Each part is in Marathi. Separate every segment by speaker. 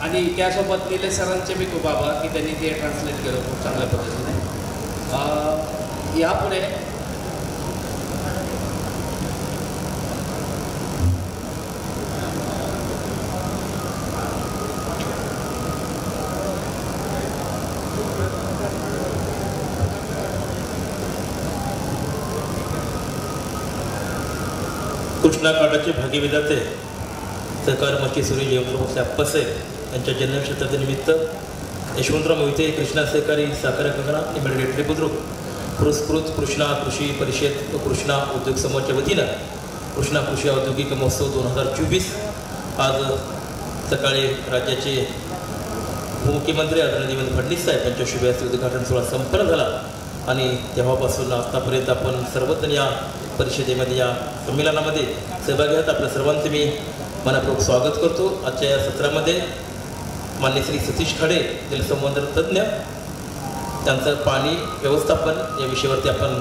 Speaker 1: आणि त्यासोबत निलेश सरांचे मी खूप आभार की त्यांनी ते ट्रान्सलेट केलं खूप चांगल्या पद्धतीने. यापुढे
Speaker 2: कृष्णा कार्डाचे भाग्यविधाते सहकार मंत्री सूर्य जयवंतराव अप्पासे यांच्या जन्मशताब्दीनिमित्त यशवंतराव मोहिते कृष्णा सहकारी साखर कारखाना लिमिटेड बुद्रुक पुरस्कृत कृष्णा कृषी परिषद व कृष्णा उद्योग समूहाच्या वतीनं कृष्णा कृषी औद्योगिक महोत्सव 2024 आज सकाळी राज्याचे उपमुख्यमंत्री आदरणीय देवेंद्र फडणवीस साहेब यांच्या शुभ हस्ते उद्घाटन सोहळा संपन्न झाला आणि तेव्हापासून आतापर्यंत आपण सर्वजण या परिषदेमध्ये या संमेलनामध्ये सहभागी आहात. आपल्या सर्वांचे मी मनपूर्वक स्वागत करतो. आजच्या या सत्रामध्ये मान्य श्री सतीश खाडे जलसंवर्धन तज्ज्ञ त्यांचं पाणी व्यवस्थापन या विषयावरती आपण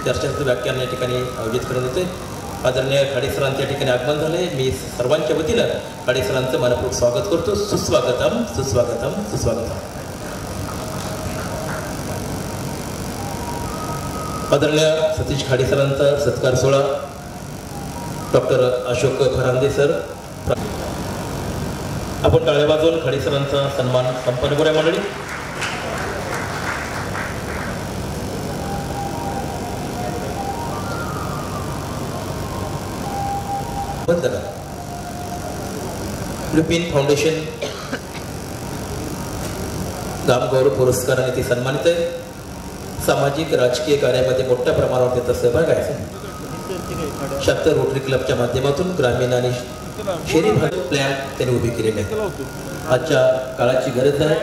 Speaker 2: चर्चाचं व्याख्यान या ठिकाणी आयोजित करण्यात येते. आदरणीय खाडे सरांच्या ठिकाणी आगमन झाले. मी सर्वांच्या वतीनं खाडे सरांचं मनपूर्वक स्वागत करतो. सुस्वागतम सुस्वागतम सुस्वागतम. आदरणीय सतीश खाडे सरांचा सत्कार सोहळा डॉक्टर अशोक फरांदे सर. आपण टाळ्या वाजवून खाडे सरांचा सन्मान संपन्न करूया मंडळी. लुपिन फाउंडेशन गाम गौरव पुरस्काराने ती सन्मानित आहे. सामाजिक राजकीय कार्यामध्ये मोठ्या प्रमाणावर त्याचा सहभाग आहे. शाक्तर रोटरी क्लबच्या माध्यमातून ग्रामीण आणि शहरी भाग प्लॅन त्यांनी उभी केलेले आहेत. आजच्या काळाची गरज आहे.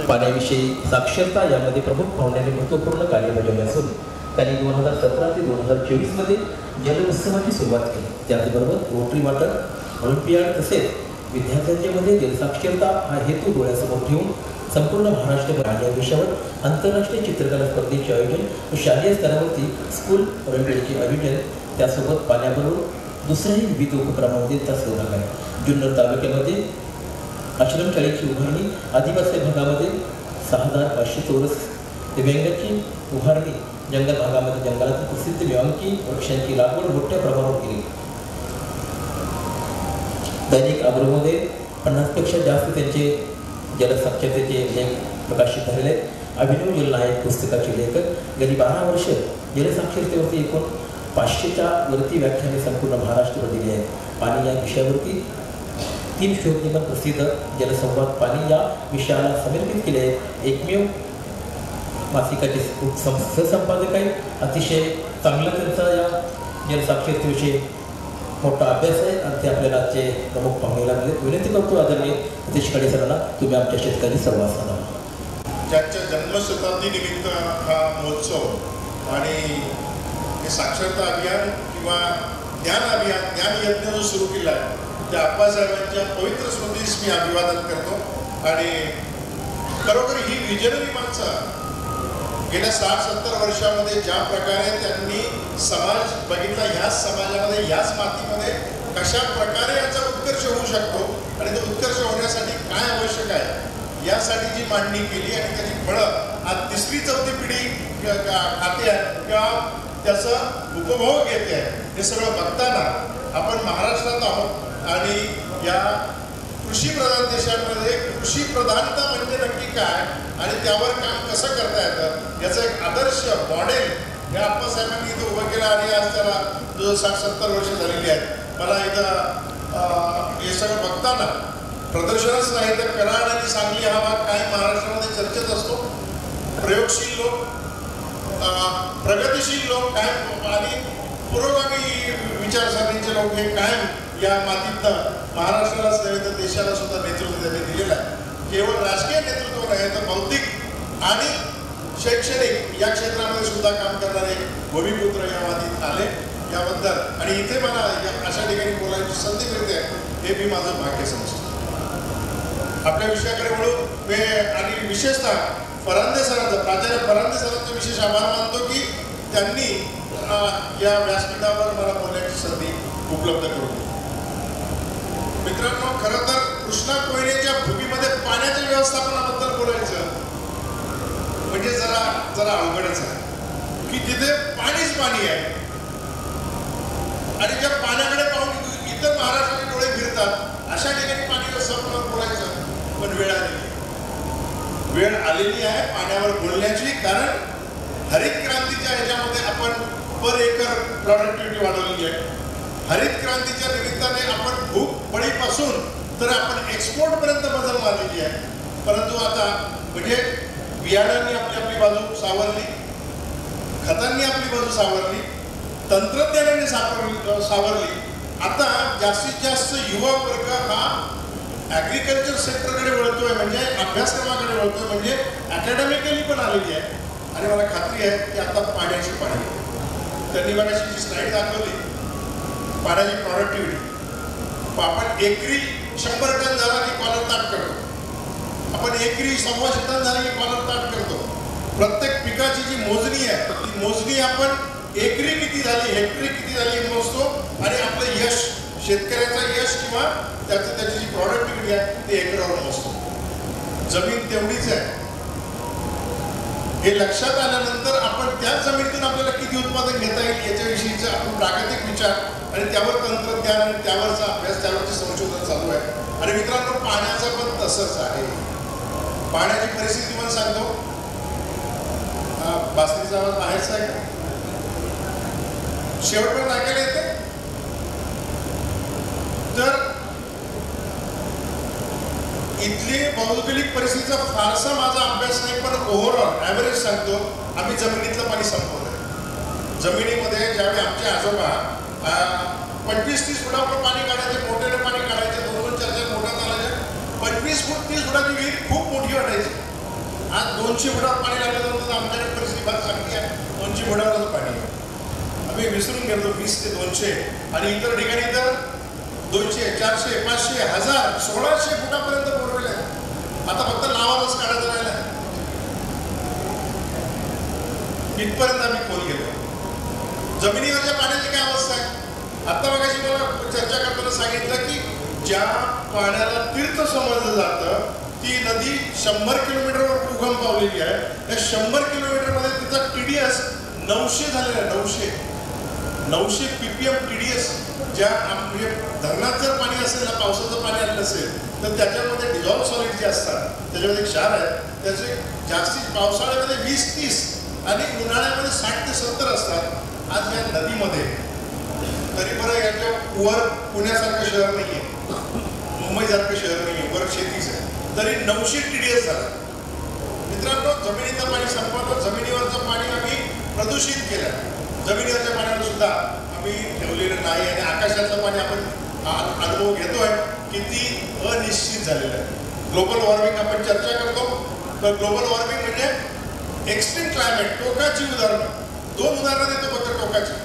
Speaker 2: पाण्याविषयी साक्षरता यामध्ये प्रमुख पाहुण्याने महत्त्वपूर्ण कार्य बजावले असून त्यांनी 2017 ते 2024 मध्ये जल उत्सवाची सुरुवात केली. त्याचबरोबर रोटरी वॉटर ऑलिम्पियाड तसेच विद्यार्थ्यांच्या मध्ये जलसाक्षरता हा हेतू डोळ्यासमोर ठेवून संपूर्ण महाराष्ट्रभर या विषयावर आंतरराष्ट्रीय चित्रकला स्पर्धेचे आयोजन व शालेय स्तरावरती स्कूल ऑलिम्पियाडचे आयोजन त्यासोबत पाण्याबरोबर दुसऱ्याही विविध उपक्रमांमध्ये त्याचा सहभाग आहे. जुन्नर तालुक्यामध्ये आश्रमशाळेची उभारणी, आदिवासी भागामध्ये 6500 चौरस दिव्यांगाची उभारणी, जंगल भागामध्ये जंगलातील प्रसिद्ध निवांकी वृक्षांची लागवड मोठ्या प्रमाणावर केली. दैनिक आग्रहमध्ये 50पेक्षा जास्त त्यांचे जलसाक्षरतेचे लेख प्रकाशित झालेले आहेत. अभिनव जलनायक पुस्तकाचे लेखक गेली 12 वर्ष जलसाक्षरतेवरती एकूण 500च्या वरती व्याख्याने संपूर्ण महाराष्ट्रावर दिली आहेत. पाणी या विषयावरती 3 शोधनिबंध प्रसिद्ध जलसंवाद पाणी या विषयाला समर्पित केले आहेत. एकमेव मासिकाचे सहसंपादक आहेत. अतिशय चांगला त्यांचा या जलसाक्षरतेविषयी मोठा अभ्यास आहे आणि ते आपल्याला आजचे प्रमुख पाहुणे लागले. विनंती करतो आदरणीय सतीश खाडे सरांना तुम्ही आमच्या शेतकरी संवाद साधा.
Speaker 3: ज्यांच्या जन्मशताब्दी निमित्त हा महोत्सव आणि हे साक्षरता अभियान किंवा ज्ञान अभियान ज्ञान यज्ञ जो सुरू केला आहे त्या आप्पासाहेबांच्या पवित्र स्मृतीस मी अभिवादन करतो. आणि खरोखर ही विजनरी माणसं गेल्या 60-70 वर्षामध्ये ज्या प्रकारे त्यांनी समाज बघितला, ह्याच समाजामध्ये ह्याच मातीमध्ये कशा प्रकारे याचा उत्कर्ष होऊ शकतो आणि तो उत्कर्ष होण्यासाठी काय आवश्यक आहे यासाठी जी मांडणी केली आणि त्याची फळं आज 3री-4थी पिढी खाते आहे किंवा त्याचा उपभोग घेते आहे. हे सगळं बघताना आपण महाराष्ट्रात आहोत आणि या कृषीप्रधान देशांमध्ये कृषी प्रधानता म्हणजे नक्की काय आणि त्यावर काम कसं करता येतं याचं एक आदर्श मॉडेल या आप्पासाहेबांनी इथं उभं केलं आणि आज त्याला 60-70 वर्ष झालेली आहेत. मला इथं हे सगळं बघताना प्रदर्शनच नाही तर कराड आणि सांगली हा भाग काय महाराष्ट्रामध्ये चर्चेत असतो. प्रयोगशील लोक, प्रगतिशील लोक काय आणि पुरोगामी विचारसरणीचे लोक हे काय या मातीतनं महाराष्ट्रालाच नव्हे तर देशाला सुद्धा नेतृत्व त्यांनी दिलेलं आहे. केवळ राजकीय नेतृत्व नाही तर बौद्धिक आणि शैक्षणिक या क्षेत्रामध्ये सुद्धा काम करणारे भूमिपुत्र या मातीत आले याबद्दल आणि इथे मला अशा ठिकाणी बोलायची संधी मिळते हे मी माझं भाग्य समजतो. आपल्या विषयाकडे वळून आणि विशेषतः परांदे सरांचा, प्राचार्य परांदे सरांचा विशेष आभार मानतो की त्यांनी या व्यासपीठावर मला बोलण्याची संधी उपलब्ध करून दिली. मित्रांनो, खरं तर कृष्णा कोयनेच्या भूमीमध्ये पाण्याच्या व्यवस्थापनाबद्दल बोलायचं म्हणजे जरा अवघडच आहे की जिथे पाणीच पाणी आहे आणि ज्या पाण्याकडे पाहून इतर महाराष्ट्राचे डोळे फिरतात अशा ठिकाणी पाणी व्यवस्थापनावर बोलायचं. पण वेळ आलेली आहे पाण्यावर बोलण्याची. कारण हरित क्रांतीच्या ह्याच्यामध्ये आपण पर एकर प्रॉडक्टिव्हिटी वाढवलेली आहे. हरित क्रांतीच्या निमित्ताने आपण भूकबळीपासून तर आपण एक्सपोर्ट पर्यंत बदल मारलेली आहे. परंतु आता म्हणजे बियाणांनी आपली बाजू सावरली, खतांनी आपली बाजू सावरली, तंत्रज्ञानाने सावरली. आता जास्तीत जास्त युवा वर्ग हा ॲग्रिकल्चर सेक्टरकडे वळतोय, म्हणजे अभ्यासक्रमाकडे वळतोय, म्हणजे अकॅडमिकली पण आलेली आहे. आणि मला खात्री आहे की आता पाण्याची पाणी त्यांनी मगाशी जी स्लाईड दाखवली पाण्याची प्रॉडक्टिव्हिटी, आपण एकरी 100 टन झाला की कॉलर ताट करतो, आपण एकरी 125 टन झाला की कॉलर ताट करतो. प्रत्येक पिकाची जी मोजणी आहे ती मोजणी आपण एकरी किती झाली, हेक्टरी किती झाली हे मोजतो आणि आपलं यश, शेतकऱ्याचं यश किंवा त्याची जी प्रॉडक्टिव्हिटी आहे ते एकरावर मोजतो. जमीन तेवढीच आहे हे लक्षात आल्यानंतर आपण त्याच जमिनीतून आपल्याला किती उत्पादन घेता येईल याच्याविषयीचा आपण प्रागतिक विचार आणि त्यावर तंत्रज्ञान आणि त्यावरचा अभ्यास, त्यावरचे संशोधन चालू आहे. आणि मित्रांनो, पाण्याचं पण तसंच आहे. पाण्याची परिस्थिती तुम्हाला सांगतो. बासरीचा आवाज बाहेरचा आहे का? शेवटपर्यंत ऐकायला येते. तर इथली भौगोलिक परिस्थितीचा फारसा माझा अभ्यास नाही, पण ओव्हरऑल ॲव्हरेज सांगतो. आम्ही जमिनीतलं पाणी संपवलं. जमिनीमध्ये ज्यावेळी आमचे आजोबा 25-30 फुटावर पाणी काढायचे, मोठ्याने पाणी काढायचे, 2-4 मोठ्या चालायचे. 25 फूट 30 फुटाची विहीर खूप मोठी वाटायची. आज 200 फुटावर पाणी लागल्यानंतर आमच्याकडे परिस्थिती फार चांगली आहे. 200 फुटावरच पाणी आहे. आम्ही विसरून गेलो 20 ते 200 आणि इतर ठिकाणी तर 200, 400, 500, 1000, 1600 फुटापर्यंत बोरवेल आहे. आता फक्त लावारच काढायचं राहिलं. इथपर्यंत आम्ही खोल गेलो. जमिनीवरच्या पाण्याची काय अवस्था आहे? आता मगाशी मला चर्चा करताना सांगितलं की ज्या पाण्याला तीर्थ समजलं जातं ती नदी 100 किलोमीटरवर उगम पावलेली आहे. त्या 100 किलोमीटरमध्ये तिचा TDS 900 झालेला आहे. 900 PPM TDS. ज्या म्हणजे धरणात जर पाणी असेल ना, पावसाचं पाणी आलेलं असेल तर त्याच्यामध्ये डिझॉल्व सॉलिड जे असतात त्याच्यामध्ये क्षार आहेत त्याचे जास्तीत पावसाळ्यामध्ये 20-30 आणि उन्हाळ्यामध्ये 60 ते 70 असतात. आज या नदीमध्ये तरी बरं याच्या वर पुण्यासारखं शहर नाही आहे, मुंबईसारखं शहर नाही आहे, वर शेतीच आहे, तरी 900 TDS झाला. मित्रांनो, जमिनीचं पाणी संपवलं. जमिनीवरचं पाणी आम्ही प्रदूषित केलं. जमिनीवरच्या पाण्याला सुद्धा आम्ही ठेवलेलं नाही आणि आकाशाचं पाणी आपण अनुभव घेतोय किती अनिश्चित झालेलं आहे. ग्लोबल वॉर्मिंग आपण चर्चा करतो, तर ग्लोबल वॉर्मिंग म्हणजे एक्स्ट्रीम क्लायमेट. टोकाची उदाहरणं 2 उदाहरणं देतो फक्त टोकाची.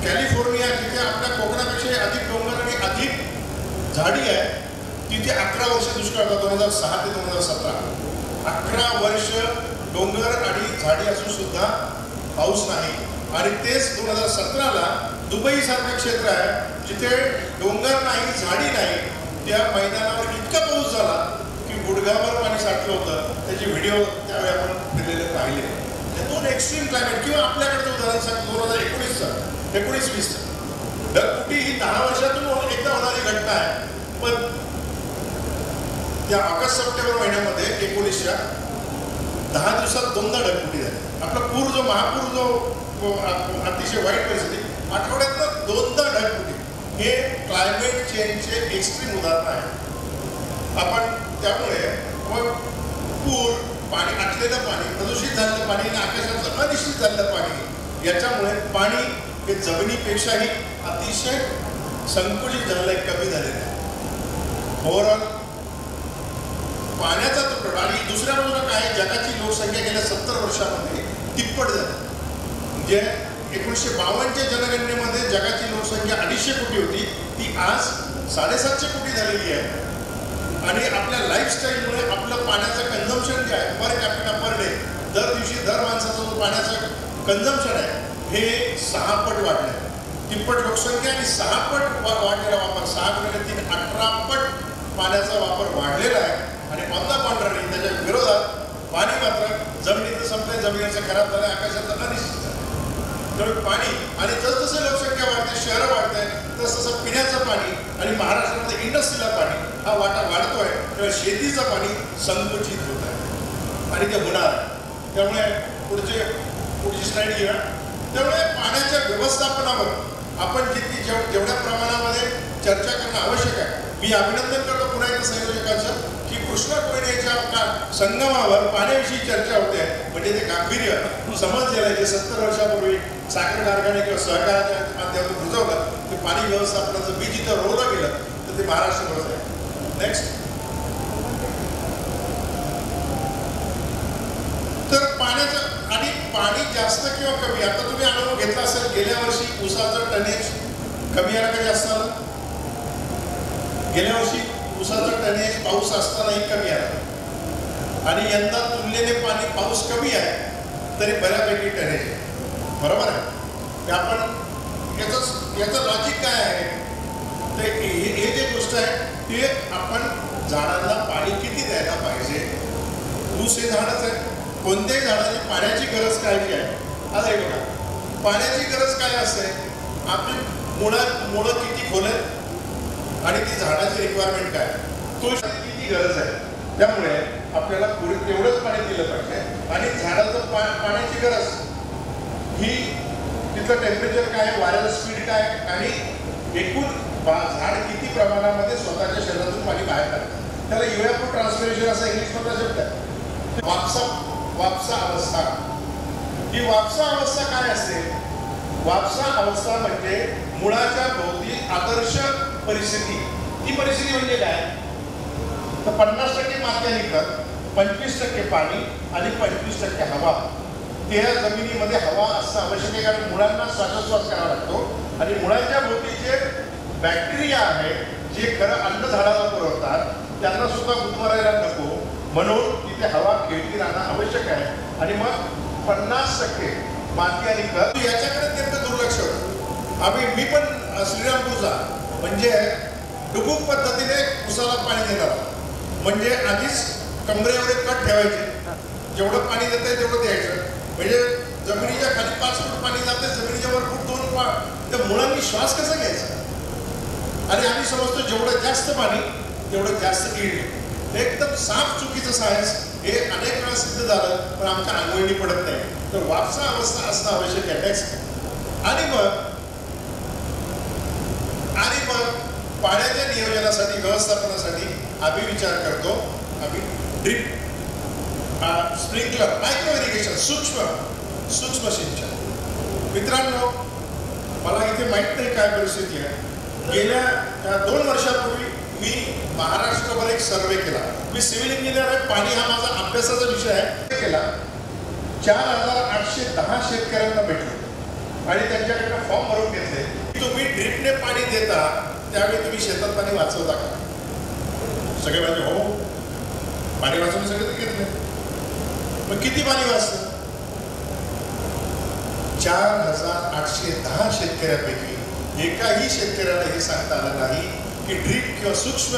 Speaker 3: कॅलिफोर्निया, जिथे आपल्या कोकणापेक्षा अधिक डोंगर आणि अधिक झाडी आहे, तिथे 11 वर्ष दुष्काळ होता. 2006 ते 2017 11 वर्ष डोंगर आणि झाडी असून सुद्धा पाऊस नाही. आणि तेच 2017ला दुबई सारखं क्षेत्र आहे जिथे डोंगर नाही, झाडी नाही, त्या मैदानावर इतका पाऊस झाला की गुडघावर पाणी साठलं होतं. त्याचे व्हिडिओ त्यावेळी आपण दिलेले पाहिले. त्यातून एक्स्ट्रीम क्लायमेट. किंवा आपल्याकडचं उदाहरण सांगतो 2019चं 19-20चं ढगफुटी ही 10 वर्षातून एकदा होणारी घटना आहे. पण त्या ऑगस्ट-सप्टेंबर महिन्यामध्ये 19च्या 10 दिवसात 2दा ढगफुटी झाली. आपला पूर जो महापूर जो अतिशय वाईट परिस्थिती, आठवड्यातनं 2दा ढगफुटी. हे क्लायमेट चेंजचे एक्स्ट्रीम उदाहरण आहे. आपण त्यामुळे मग पूर, पाणी, आटलेलं पाणी, प्रदूषित झालेलं पाणी आणि आकाशाचं अनिश्चित झालेलं पाणी, याच्यामुळे पाणी हे जमिनीपेक्षाही अतिशय संकुचित झालेलं आहे, कमी झालेलं आहे. ओव्हरऑल पाण्याचा तुटवडा. आणि दुसऱ्या बाजूला काय, जगाची लोकसंख्या गेल्या 70 वर्षामध्ये तिप्पट झाली. म्हणजे 1952च्या जनगणनेमध्ये जगाची लोकसंख्या 250 कोटी होती, ती आज 750 कोटी झालेली आहे. आणि आपल्या लाईफस्टाईलमुळे आपलं पाण्याचं कन्झम्पशन जे आहे पर कॅपिटा पाण्याचं कन्झम्पशन आहे हे 6 पट वाढलं आहे. तिप्पट लोकसंख्या आणि 6 पट वाढलेला वापर, 6 गुणिले 3 18 पट पाण्याचा वापर वाढलेला आहे. आणि ऑन द कॉन्ट्ररी त्याच्या विरोधात पाणी मात्र जमिनीचं संपलं, जमिनीचं खराब झालं, आकाशाचं अनिश्चित झालं. त्यामुळे पाणी आणि जसजसं लोकसंख्या वाढते, शहरं वाढते, तसतसं पिण्याचं पाणी आणि महाराष्ट्रामध्ये इंडस्ट्रीला पाणी हा वाटा वाढतोय. त्यामुळे शेतीचं पाणी संकुचित होत आहे आणि ते होणार आहे. त्यामुळे पुढची स्लाईड घेऊया. त्यामुळे पाण्याच्या व्यवस्थापनावर आपण जेवढ्या प्रमाणामध्ये चर्चा करणं आवश्यक आहे. मी अभिनंदन करतो पुन्हा एकदा संयोजकांचं की कृष्णा कोयनेच्या संगमावर पाण्याविषयी चर्चा होते. म्हणजे ते गांभीर्य समजलेलं आहे. जे 70 वर्षापूर्वी साखर कारखाने किंवा सहकाराच्या माध्यमातून रुजवलं ते पाणी व्यवस्थापनाचं बीज इथं रोवलं गेलं तर ते महाराष्ट्रावरच आहे. नेक्स्ट. तर पाण्याचं आणि पाणी जास्त किंवा कमी, आता तुम्ही अनुभव घेतला असेल गेल्या वर्षी ऊसाचं टनेज कमी आलं का जास्त आलं? गेल्या वर्षी ऊसाचं टनेज पाऊस असतानाही कमी आलं आणि यंदा तुलनेने पाऊस कमी आहे तरी बऱ्यापैकी टनेज आहे. बरोबर आहे. आपण याचं लॉजिक काय आहे? तर हे जे गोष्ट आहे ते आपण झाडांना पाणी किती द्यायला पाहिजे. ऊस हे झाडच आहे. कोणत्याही झाडाची पाण्याची गरज काय आहे? आता हे बघा, पाण्याची गरज काय असते? आपली मुळं किती खोल आहेत आणि ती झाडाची रिक्वायरमेंट काय, तो किती गरज आहे. त्यामुळे आपल्याला तेवढंच पाणी दिलं पाहिजे. आणि झाडाचं पाण्याची गरज ही तिथलं टेम्परेचर काय, वाऱ्याचं स्पीड काय आणि एकूण झाड किती प्रमाणामध्ये स्वतःच्या शरीरातून पाणी बाहेर काढतं, त्याला इव्हॅपोरेशन ट्रान्सपिरेशन असा इंग्लिशमधला शब्द आहे. वापसा अवस्था. ही वापसा अवस्था काय असते? वापसा अवस्था म्हणजे मुळाच्या भोवती आदर्श परिस्थिती. ती परिस्थिती म्हणजे काय? तर 50% माती आणि खत, 25% पाणी आणि 25% हवा. त्या जमिनीमध्ये हवा असणं आवश्यक आहे कारण मुळांना श्वासोच्छ्वास करावा लागतो आणि मुळांच्या भोवती जे बॅक्टेरिया आहे जे खरं अन्न झाडाला पुरवतात त्यांना सुद्धा गुदमरायला नको म्हणून तिथे हवा खेळती राहणं आवश्यक आहे. आणि मग 50% माती आणि खत याच्याकडे नेमकं दुर्लक्ष होतं. मी पण श्रीरामपूरचा म्हणजे डुबुक पद्धतीने उसाला पाणी देणार. म्हणजे आधीच कमरेवर एक कट ठेवायचे, जेवढं पाणी देत आहे तेवढं द्यायचं. म्हणजे जमिनीच्या खाली 5 फूट पाणी जाते, जमिनीच्या वर फूट 2 फूट. त्या मुळांनी श्वास कसा घ्यायचा? आणि आम्ही समजतो जेवढं जास्त पाणी तेवढं जास्त कीड. एकदम साफ चुकीचं सायन्स हे अनेक वेळा सिद्ध झालं पण आमच्या अंगवळणी पडत नाही. तर वापसा अवस्था असणं आवश्यक आहे. नेक्स्ट. आणि मग पाण्याच्या नियोजनासाठी व्यवस्थापनासाठी आम्ही विचार करतो. आम्ही ड्रिप, स्प्रिंकलर, मायक्रो इरिगेशन, सूक्ष्म सिंचन. मित्रांनो, मला इथे माहीत नाही काय परिस्थिती आहे. गेल्या 2 वर्षापूर्वी मी महाराष्ट्रभर एक सर्वे केला. मी सिव्हिल इंजिनियर आहे, पाणी हा माझा अभ्यासाचा विषय आहे. केला 4810 शेतकऱ्यांना भेटले आणि त्यांच्याकडनं फॉर्म भरून घेतले. तुम्ही ड्रिपने पाणी देता त्यावेळी तुम्ही शेतात पाणी वाचवता का? सगळे म्हणजे हो, पाणी वाचवून सगळे घेतले. मग किती पाणी वाचतं? 4810 शेतकऱ्यांपैकी एकाही शेतकऱ्याला हे सांगता आलं नाही की ड्रीप किंवा सूक्ष्म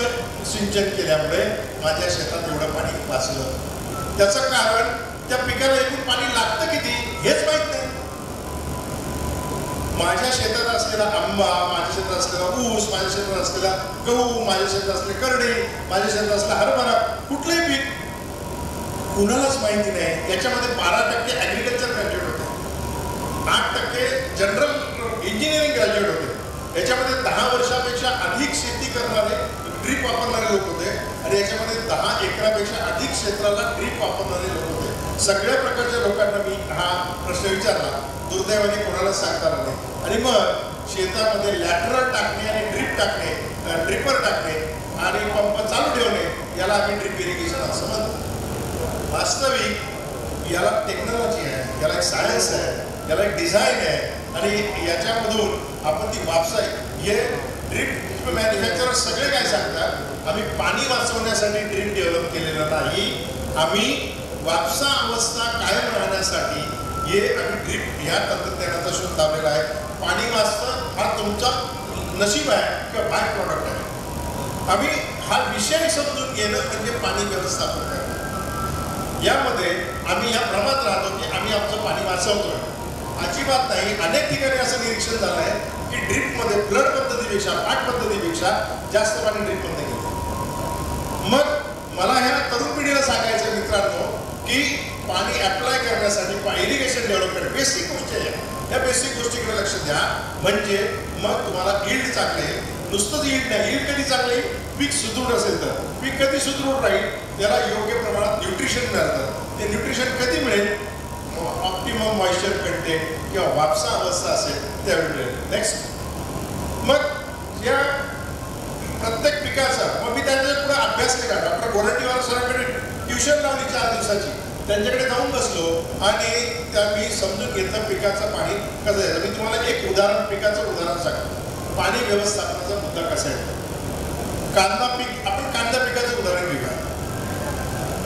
Speaker 3: सिंचन केल्यामुळे माझ्या शेतात एवढं पाणी वाचलं. त्याचं कारण त्या पिकाला एकूण पाणी लागतं किती हेच माहीत नाही. माझ्या शेतात असलेला आंबा, माझ्या शेतात असलेला ऊस, माझ्या शेतात असलेला गहू, माझ्या शेतात असलेले करडे, माझ्या शेतात असलेला हरभरा, कुठलंही पीक कुणालाच माहिती नाही. याच्यामध्ये 12% ॲग्रिकल्चर ग्रॅज्युएट होते, 8% जनरल इंजिनिअरिंग ग्रॅज्युएट होते. याच्यामध्ये 10 वर्षापेक्षा अधिक शेती करणारे, ड्रीप वापरणारे लोक होते आणि याच्यामध्ये 10 एकरापेक्षा अधिक क्षेत्राला ड्रीप वापरणारे लोक होते. सगळ्या प्रकारच्या लोकांना मी हा प्रश्न विचारला. दुर्दैवाने कोणालाच सांगता आला नाही. आणि मग शेतामध्ये लॅटरल टाकणे आणि ड्रीप टाकणे, ड्रिपर टाकणे आणि पंप चालू ठेवणे याला आम्ही ड्रीप इरिगेशन असं म्हणतो. वास्तविक याला टेक्नॉलॉजी आहे, याला एक सायन्स आहे, याला एक डिझाईन आहे आणि याच्यामधून आपण ती वापसाय. हे ड्रीप मॅन्युफॅक्चरर सगळे काय सांगतात, आम्ही पाणी वाचवण्यासाठी ड्रीप डेव्हलप केलेलं नाही, आम्ही वापसा अवस्था कायम राहण्यासाठी हे आम्ही ड्रीप ह्या तंत्रज्ञानाचा शोध लावलेला आहे. पाणी वाचतं हा तुमचा नशीब आहे किंवा बाय प्रॉडक्ट आहे. आम्ही हा विषय समजून घेणं म्हणजे पाणी व्यवस्थापन करणं. यामध्ये आम्ही या भ्रमात राहतो की आम्ही आमचं पाणी वाचवतोय. अजिबात नाही. अनेक ठिकाणी असं निरीक्षण झालं आहे की ड्रीपमध्ये फ्लड पद्धतीपेक्षा पाट पद्धतीपेक्षा जास्त पाणी ड्रीपमध्ये घेतं. मग मला ह्या तरुण पिढीला सांगायचं मित्रांनो की पाणी अप्लाय करण्यासाठी इरिगेशन डेव्हलपमेंट बेसिक गोष्टी आहे. या बेसिक गोष्टीकडे लक्ष द्या म्हणजे मग तुम्हाला यील्ड चांगले येईल. नुसतंच यील्ड नाही. यील्ड कधी चांगले येईल? पीक सुदृढ असेल तर. पीक कधी सुदृढ राहील? त्याला योग्य प्रमाणात न्यूट्रिशन मिळतं. ते न्यूट्रिशन कधी मिळेल? ऑप्टिमम मॉइश्चर कंटेंट किंवा वापसा अवस्था असेल त्यावेळी मिळेल. नेक्स्ट मग या प्रत्येक पिकाचा मग मी त्यांच्या पुढे अभ्यास केला. डॉक्टर गोरंटीवार सरांकडे ट्युशन लावली 4 दिवसाची. त्यांच्याकडे जाऊन बसलो आणि मी समजून घेतलं पिकाचं पाणी कसं आहे. मी तुम्हाला एक उदाहरण पिकाचं उदाहरण सांगतो. पाणी व्यवस्थापनाचा मुद्दा कसा आहे. कांदा पीक आपण कांदा पिकाचं उदाहरण घेऊया.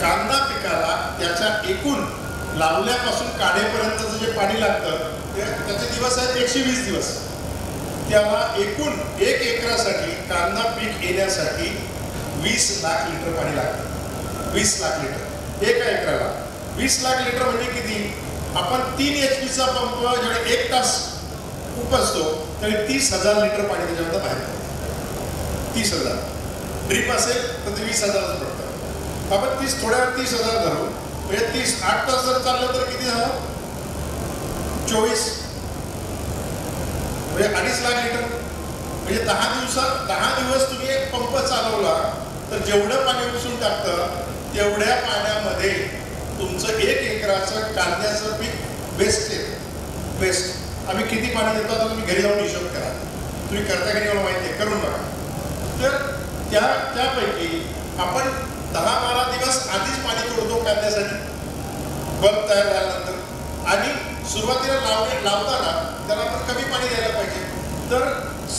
Speaker 3: कांदा पिकाला त्याच्या एकूण लावल्यापासून काढेपर्यंतचं जे पाणी लागतं त्याचे दिवस आहेत 120 दिवस. त्याला एकूण 1 एकरासाठी कांदा पीक येण्यासाठी 20 लाख लिटर पाणी लागतं. 20 लाख लिटर एका एकराला. 20 लाख लिटर म्हणजे किती? आपण 3 HP चा पंप जेवढे 1 तास उपसतो त्याने 30,000 लिटर पाणी त्याच्यामध्ये बाहेर पडतं. 30,000. ड्रीप असेल तर ते 20,000च पडतं. आपण 30,000 धरू म्हणजे 8 तास जर चाललं तर किती झालं? 24 म्हणजे 2.5 लाख लिटर. म्हणजे 10 दिवस तुम्ही एक पंप चालवला तर जेवढं पाणी उपसून टाकतं तेवढ्या पाण्यामध्ये तुमचं 1 एकराचं कांद्याचं पीक बेस्ट आहे. बेस्ट. आम्ही किती पाणी देतो आता तुम्ही घरी जाऊन हिशोब करा. तुम्ही करता की नाही मला माहिती आहे. करून बघा. तर त्यापैकी आपण 10-12 दिवस आधीच पाणी तोडतो कांद्यासाठी बल्ब तयार झाल्यानंतर आणि सुरुवातीला लावताना त्याला आपण कमी पाणी द्यायला पाहिजे. तर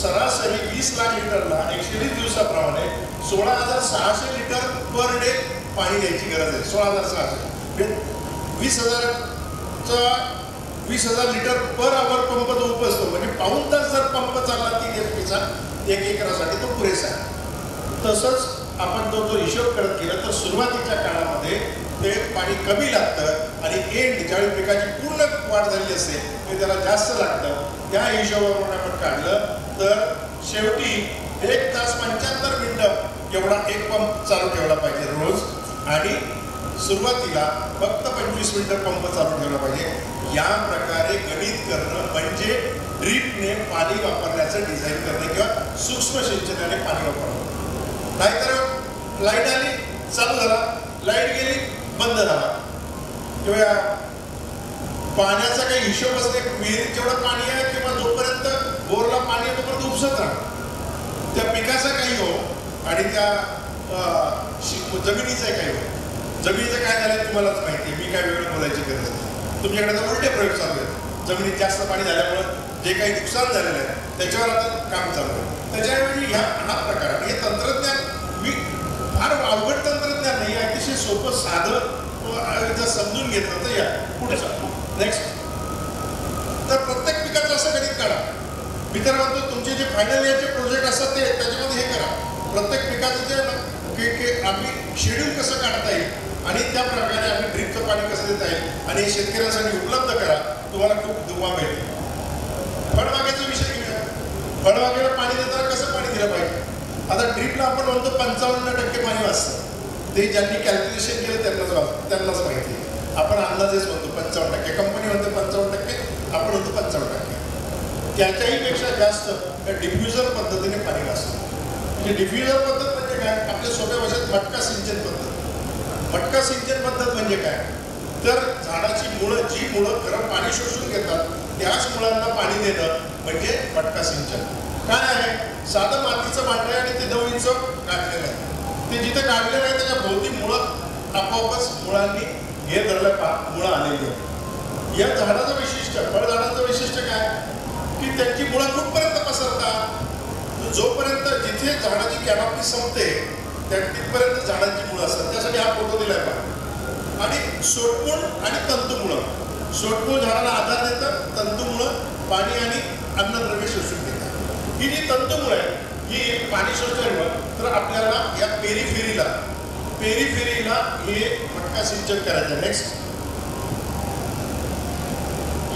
Speaker 3: सरासरी 20 लाख लिटरला 120 दिवसाप्रमाणे 16,600 लिटर पर डे पाणी द्यायची गरज आहे. 16,600 20,000 लिटर पर आवर पंप तो उपसतो. म्हणजे पाऊण तास जर पंप चालला 3 HPचा 1 एकरासाठी तो पुरेसा आहे. तसंच आपण जो हिशोब करत गेला तर सुरुवातीच्या काळामध्ये ते पाणी कमी लागतं आणि ज्यावेळी पिकाची पूर्ण वाढ झालेली असते ते त्याला जास्त लागतं. त्या हिशोबावरून आपण काढलं तर शेवटी 1 तास 75 मिनिटं एवढा एक पंप चालू ठेवला पाहिजे रोज आणि सुरुवातीला फक्त 25 मिनिटं पंप चालू ठेवला पाहिजे. या प्रकारे गणित करणं म्हणजे ड्रीपने पाणी वापरण्याचं डिझाईन करणे किंवा सूक्ष्म सिंचनाने पाणी वापरणं. नाहीतर लाईट आली चालू झाला, लाईट गेली बंद झाला किंवा पाण्याचा काही हिशोबच नाही. विहिरीत जेवढं पाणी आहे किंवा जोपर्यंत बोरला पाणी आहे तोपर्यंत उपसत राहतं. त्या पिकाचं काही हो आणि त्या जमिनीचं काही हो. जमिनीचं काय झालं तुम्हालाच माहिती आहे. मी काय वेगळं बोलायची गरज नाही. तुमच्याकडे तर उलटे प्रयोग चालू आहेत. जमिनीत जास्त पाणी झाल्यामुळं जे काही नुकसान झालेलं आहे त्याच्यावर आता काम चालू आहे. त्याच्याऐवजी हा प्रकार आणि हे तंत्रज्ञान मी फार अवघड तंत्रज्ञान नाही. अतिशय सोपं साधं जर समजून घेतलं तर या पुढे सांगतो. नेक्स्ट तर प्रत्येक पिकाचं असं गणित काढा. मी तर म्हणतो तुमचे जे फायनल इयरचे प्रोजेक्ट असतात ते त्याच्यामध्ये हे करा. प्रत्येक पिकाचं जे आम्ही शेड्यूल कसं काढता येईल आणि त्या प्रकारे आम्ही ड्रीपचं पाणी कसं देता येईल आणि हे शेतकऱ्यांसाठी उपलब्ध करा. तुम्हाला खूप दुवा मिळेल. फळबागेचा विषय घेऊया. फळबागेला पाणी देताना कसं पाणी दिलं पाहिजे. आता ड्रीपला आपण म्हणतो 55% पाणी वाचतं. ते ज्यांनी कॅल्क्युलेशन केलं त्यांनाच माहिती आहे. आपण अंदाजेच म्हणतो 55%. कंपनी म्हणते 55%, आपण म्हणतो 55%. त्याच्याही पेक्षा जास्त त्या डिफ्युजर पद्धतीने पाणी वाचतं. म्हणजे डिफ्युजर पद्धत म्हणजे काय? आपल्या सोप्या भाषेत मटका सिंचन पद्धत. मटका सिंचन पद्धत म्हणजे काय? तर झाडाची मुळं जी मुळं खरं पाणी शोषून घेतात त्याच मुळांना पाणी देणं म्हणजे मटका सिंचन. काय आहे? साधं मातीचं भांडं आहे आणि ते 9 इंच काढलेलं आहे. ते जिथे काढलेलं आहे त्याच्या भोवती मुळं आपोआपच मुळांनी हे धरलं मुळं आलेली आहे. या झाडाचं वैशिष्ट्य फळझाडाचं वैशिष्ट्य काय की त्यांची मुळं कुठपर्यंत पसरतात. जोपर्यंत जिथे झाडाची कॅनॉपी संपते तिथपर्यंत झाडांची मुळं असतात. त्यासाठी हा फोटो दिलाय पहा. आणि सोटमुळ आणि तंतुमुळं सोटमूळ झाडाला आधार देतं, तंतुमुळं पाणी आणि अन्नद्रव्य शोषून घेतात. ही जी तंतुमुळं आहे ही पाणी शोषल्यामुळं तर आपल्याला या पेरिफेरीला हे मटका सिंचन करायचं आहे. नेक्स्ट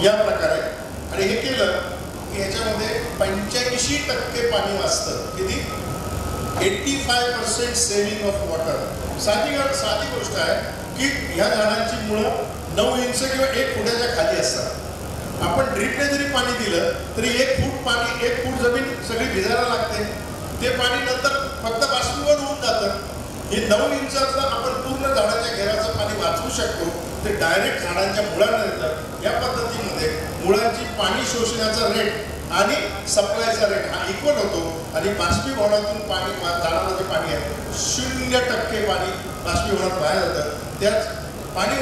Speaker 3: या प्रकारे, आणि हे केलं की ह्याच्यामध्ये 85% पाणी वाचतं. किती? 85% सेव्हिंग ऑफ वॉटर. साधी गोष्ट आहे की ह्या झाडांची मुळं 9 इंच किंवा 1 फुटाच्या खाली असतात. आपण ड्रिपने जरी पाणी दिलं तरी 1 फूट जमीन सगळी भिजायला लागते. ते पाणी नंतर फक्त बाष्पीभवन होऊन जातं. हे 9 इंचाचं आपण पूर्ण झाडाच्या घेराचं पाणी वाचवू शकतो. ते डायरेक्ट झाडांच्या मुळांना येतं. या पद्धतीमध्ये मुळांची पाणी शोषण्याचा रेट आणि सप्लायचा रेट हा इक्वल होतो आणि बाष्पीभवनातून पाणी झाडाला जे पाणी आहे 0% पाणी बाष्पीभवनात बाहेर जातं. त्यात पाणी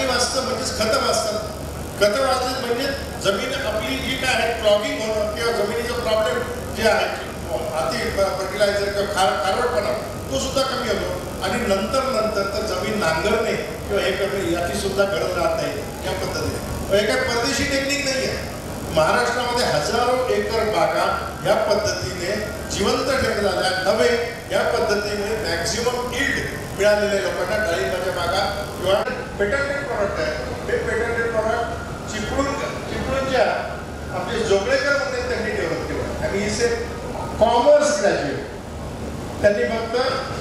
Speaker 3: वाचतं म्हणजेच खतं वाचतात. खतं वाचले म्हणजे जमीन आपली जी काय आहे क्लॉगिंग होणं किंवा जमिनीचा प्रॉब्लेम जे आहे अति फर्टिलायझर किंवा खारटपणा तो सुद्धा कमी होतो. आणि नंतर तर जमीन नांगरणे किंवा हे करणे याची सुद्धा गरज राहत नाही. या पद्धतीने हे काय परदेशी टेक्निक नाही आहे. महाराष्ट्रामध्ये हजारो एकर बागा या पद्धतीने जिवंत ठेवल्या नव्हे. या पद्धतीने मॅक्झिमम यील्ड मिळालेल्या लोकांना डाळिंबाच्या बागा किंवा पेटंटेड प्रॉडक्ट आहे. हे पेटंटेड प्रॉडक्ट चिपळूणच्या आपले जोगळेकर मध्ये त्यांनी डेव्हलप केलं. आणि इसे कॉमर्स ग्रॅज्युएट. त्यांनी फक्त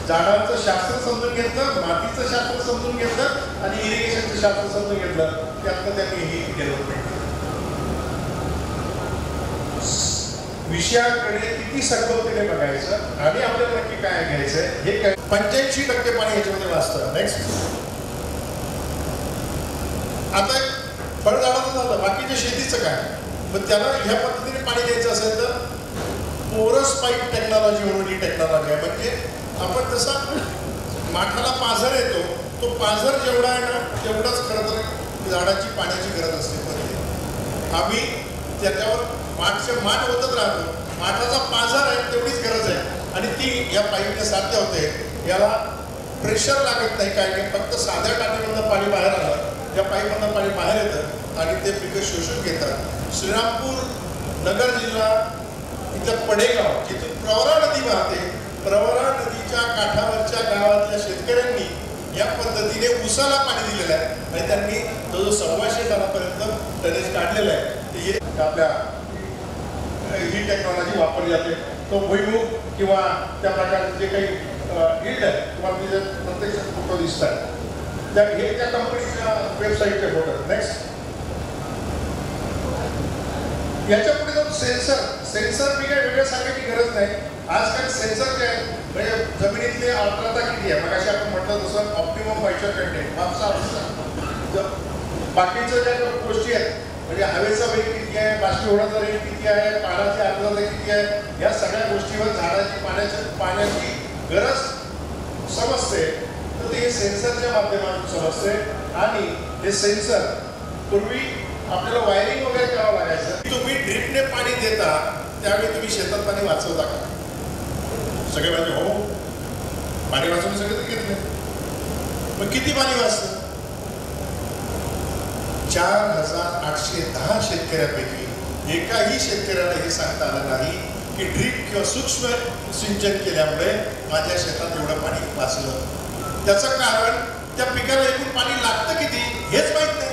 Speaker 3: झाडांचं शास्त्र समजून घेतलं, मातीचं शास्त्र समजून घेतलं आणि इरिगेशनचं शास्त्र समजून घेतलं. त्यातनं त्यांनी ही डेव्हलपमेंट केली. विषयाकडे किती सखोलतेने बघायचं आणि आपल्याला नक्की काय घ्यायचंय हे काय. 85% पाणी याच्यामध्ये वाचतं. नेक्स्ट आता फळझाडाचं झालं, बाकीच्या शेतीचं काय. पण त्याला ह्या पद्धतीने पाणी द्यायचं असेल तर पोरस पाईप टेक्नॉलॉजी म्हणून ही टेक्नॉलॉजी आहे. म्हणजे आपण जसा माठाला पाझर येतो तो पाझर जेवढा आहे ना तेवढाच खरं तर झाडाची पाण्याची गरज असते. आम्ही त्याच्यावर माठ होतच राहतो. माठाचा पाझर आहे तेवढीच गरज आहे आणि ती या पाईपने साध्य होते. याला प्रेशर लागत नाही, काय नाही. फक्त साध्या टाकीमधनं पाणी बाहेर आलं, या पाईपमधनं पाणी बाहेर येतं आणि ते पिकं शोषून घेतात. श्रीरामपूर नगर जिल्हा इथं पडेगाव जिथून प्रवरा नदी वाहते, प्रवरा नदीच्या काठावरच्या गावातल्या शेतकऱ्यांनी या पद्धतीने उसाला पाणी दिलेलं आहे आणि त्यांनी जो 1,200 टनापर्यंत टनेज काढलेला आहे. हे आपल्या ही टेक्नॉलॉजी वापरली जाते. तो भुईमुग किंवा त्या प्रकारचे जे काही यील्ड आहे तुम्हाला तिथे प्रत्यक्षात फोटो दिसतात. हे त्या कंपनीच्या वेबसाईटचे फोटो. नेक्स्ट याच्या पुढे जाऊन सेन्सर मी काही वेगळं सांगायची गरज नाही. आजकाल सेन्सर जे आहे म्हणजे जमिनीतली आर्द्रता किती आहे, मग आपण म्हटलं तसं ऑप्टिमम मॉइश्चर कंटेंट बाकीच्या ज्या गोष्टी आहेत म्हणजे हवेचा वेग किती आहे, बाष्पीभवनाचा वेग किती आहे, पाण्याची आर्द्रता किती आहे, या सगळ्या गोष्टीवर झाडाची पाण्याची गरज समजते. तर ते सेन्सरच्या माध्यमातून समजते. आणि हे सेन्सर पूर्वी आपल्याला वायरिंग वगैरे करावं लागायचं. तुम्ही ड्रिपने पाणी देता त्यावेळी तुम्ही शेतात पाणी वाचवता का? सगळे म्हणजे हो पाणी वाचवून सगळे तर घेत नाही. मग किती पाणी वाचतं? 4,810 शेतकऱ्यांपैकी एकाही शेतकऱ्याला हे सांगता आलं नाही की ड्रीप किंवा सूक्ष्म सिंचन केल्यामुळे माझ्या शेतात एवढं पाणी वाचलं. त्याचं कारण त्या पिकाला एकूण पाणी लागतं किती हेच माहित नाही.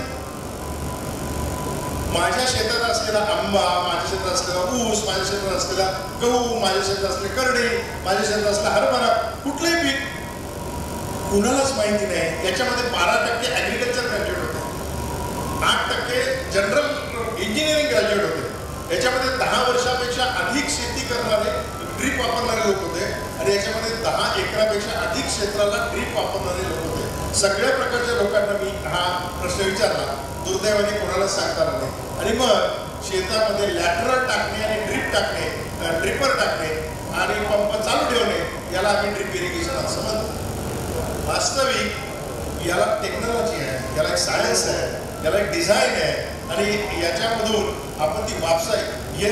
Speaker 3: माझ्या शेतात असलेला आंबा, माझ्या शेतात असलेला ऊस, माझ्या शेतात असलेला गहू, माझ्या शेतात असलेले करडे, माझ्या शेतात असलेला हरभरा, कुठलंही पीक कुणालाच माहिती नाही. याच्यामध्ये 12% ॲग्रिकल्चर ग्रॅज्युएट होते, 8% जनरल इंजिनिअरिंग ग्रॅज्युएट होते. याच्यामध्ये 10 वर्षापेक्षा अधिक शेती करणारे ड्रीप वापरणारे लोक होते आणि याच्यामध्ये 10 एकरापेक्षा अधिक क्षेत्राला ड्रीप वापरणारे लोक होते. सगळ्या प्रकारच्या लोकांना मी हा प्रश्न विचारला. दुर्दैवाने कोणालाच सांगता आला नाही. आणि मग शेतामध्ये लॅटरल टाकणे आणि ड्रीप टाकणे, ड्रिपर टाकणे आणि पंप चालू ठेवणे याला आम्ही ड्रीप इरिगेशन असं म्हणतो. वास्तविक याला टेक्नॉलॉजी आहे, याला एक सायन्स आहे, याला एक डिझाईन आहे आणि याच्यामधून आपण ती वापसाय. हे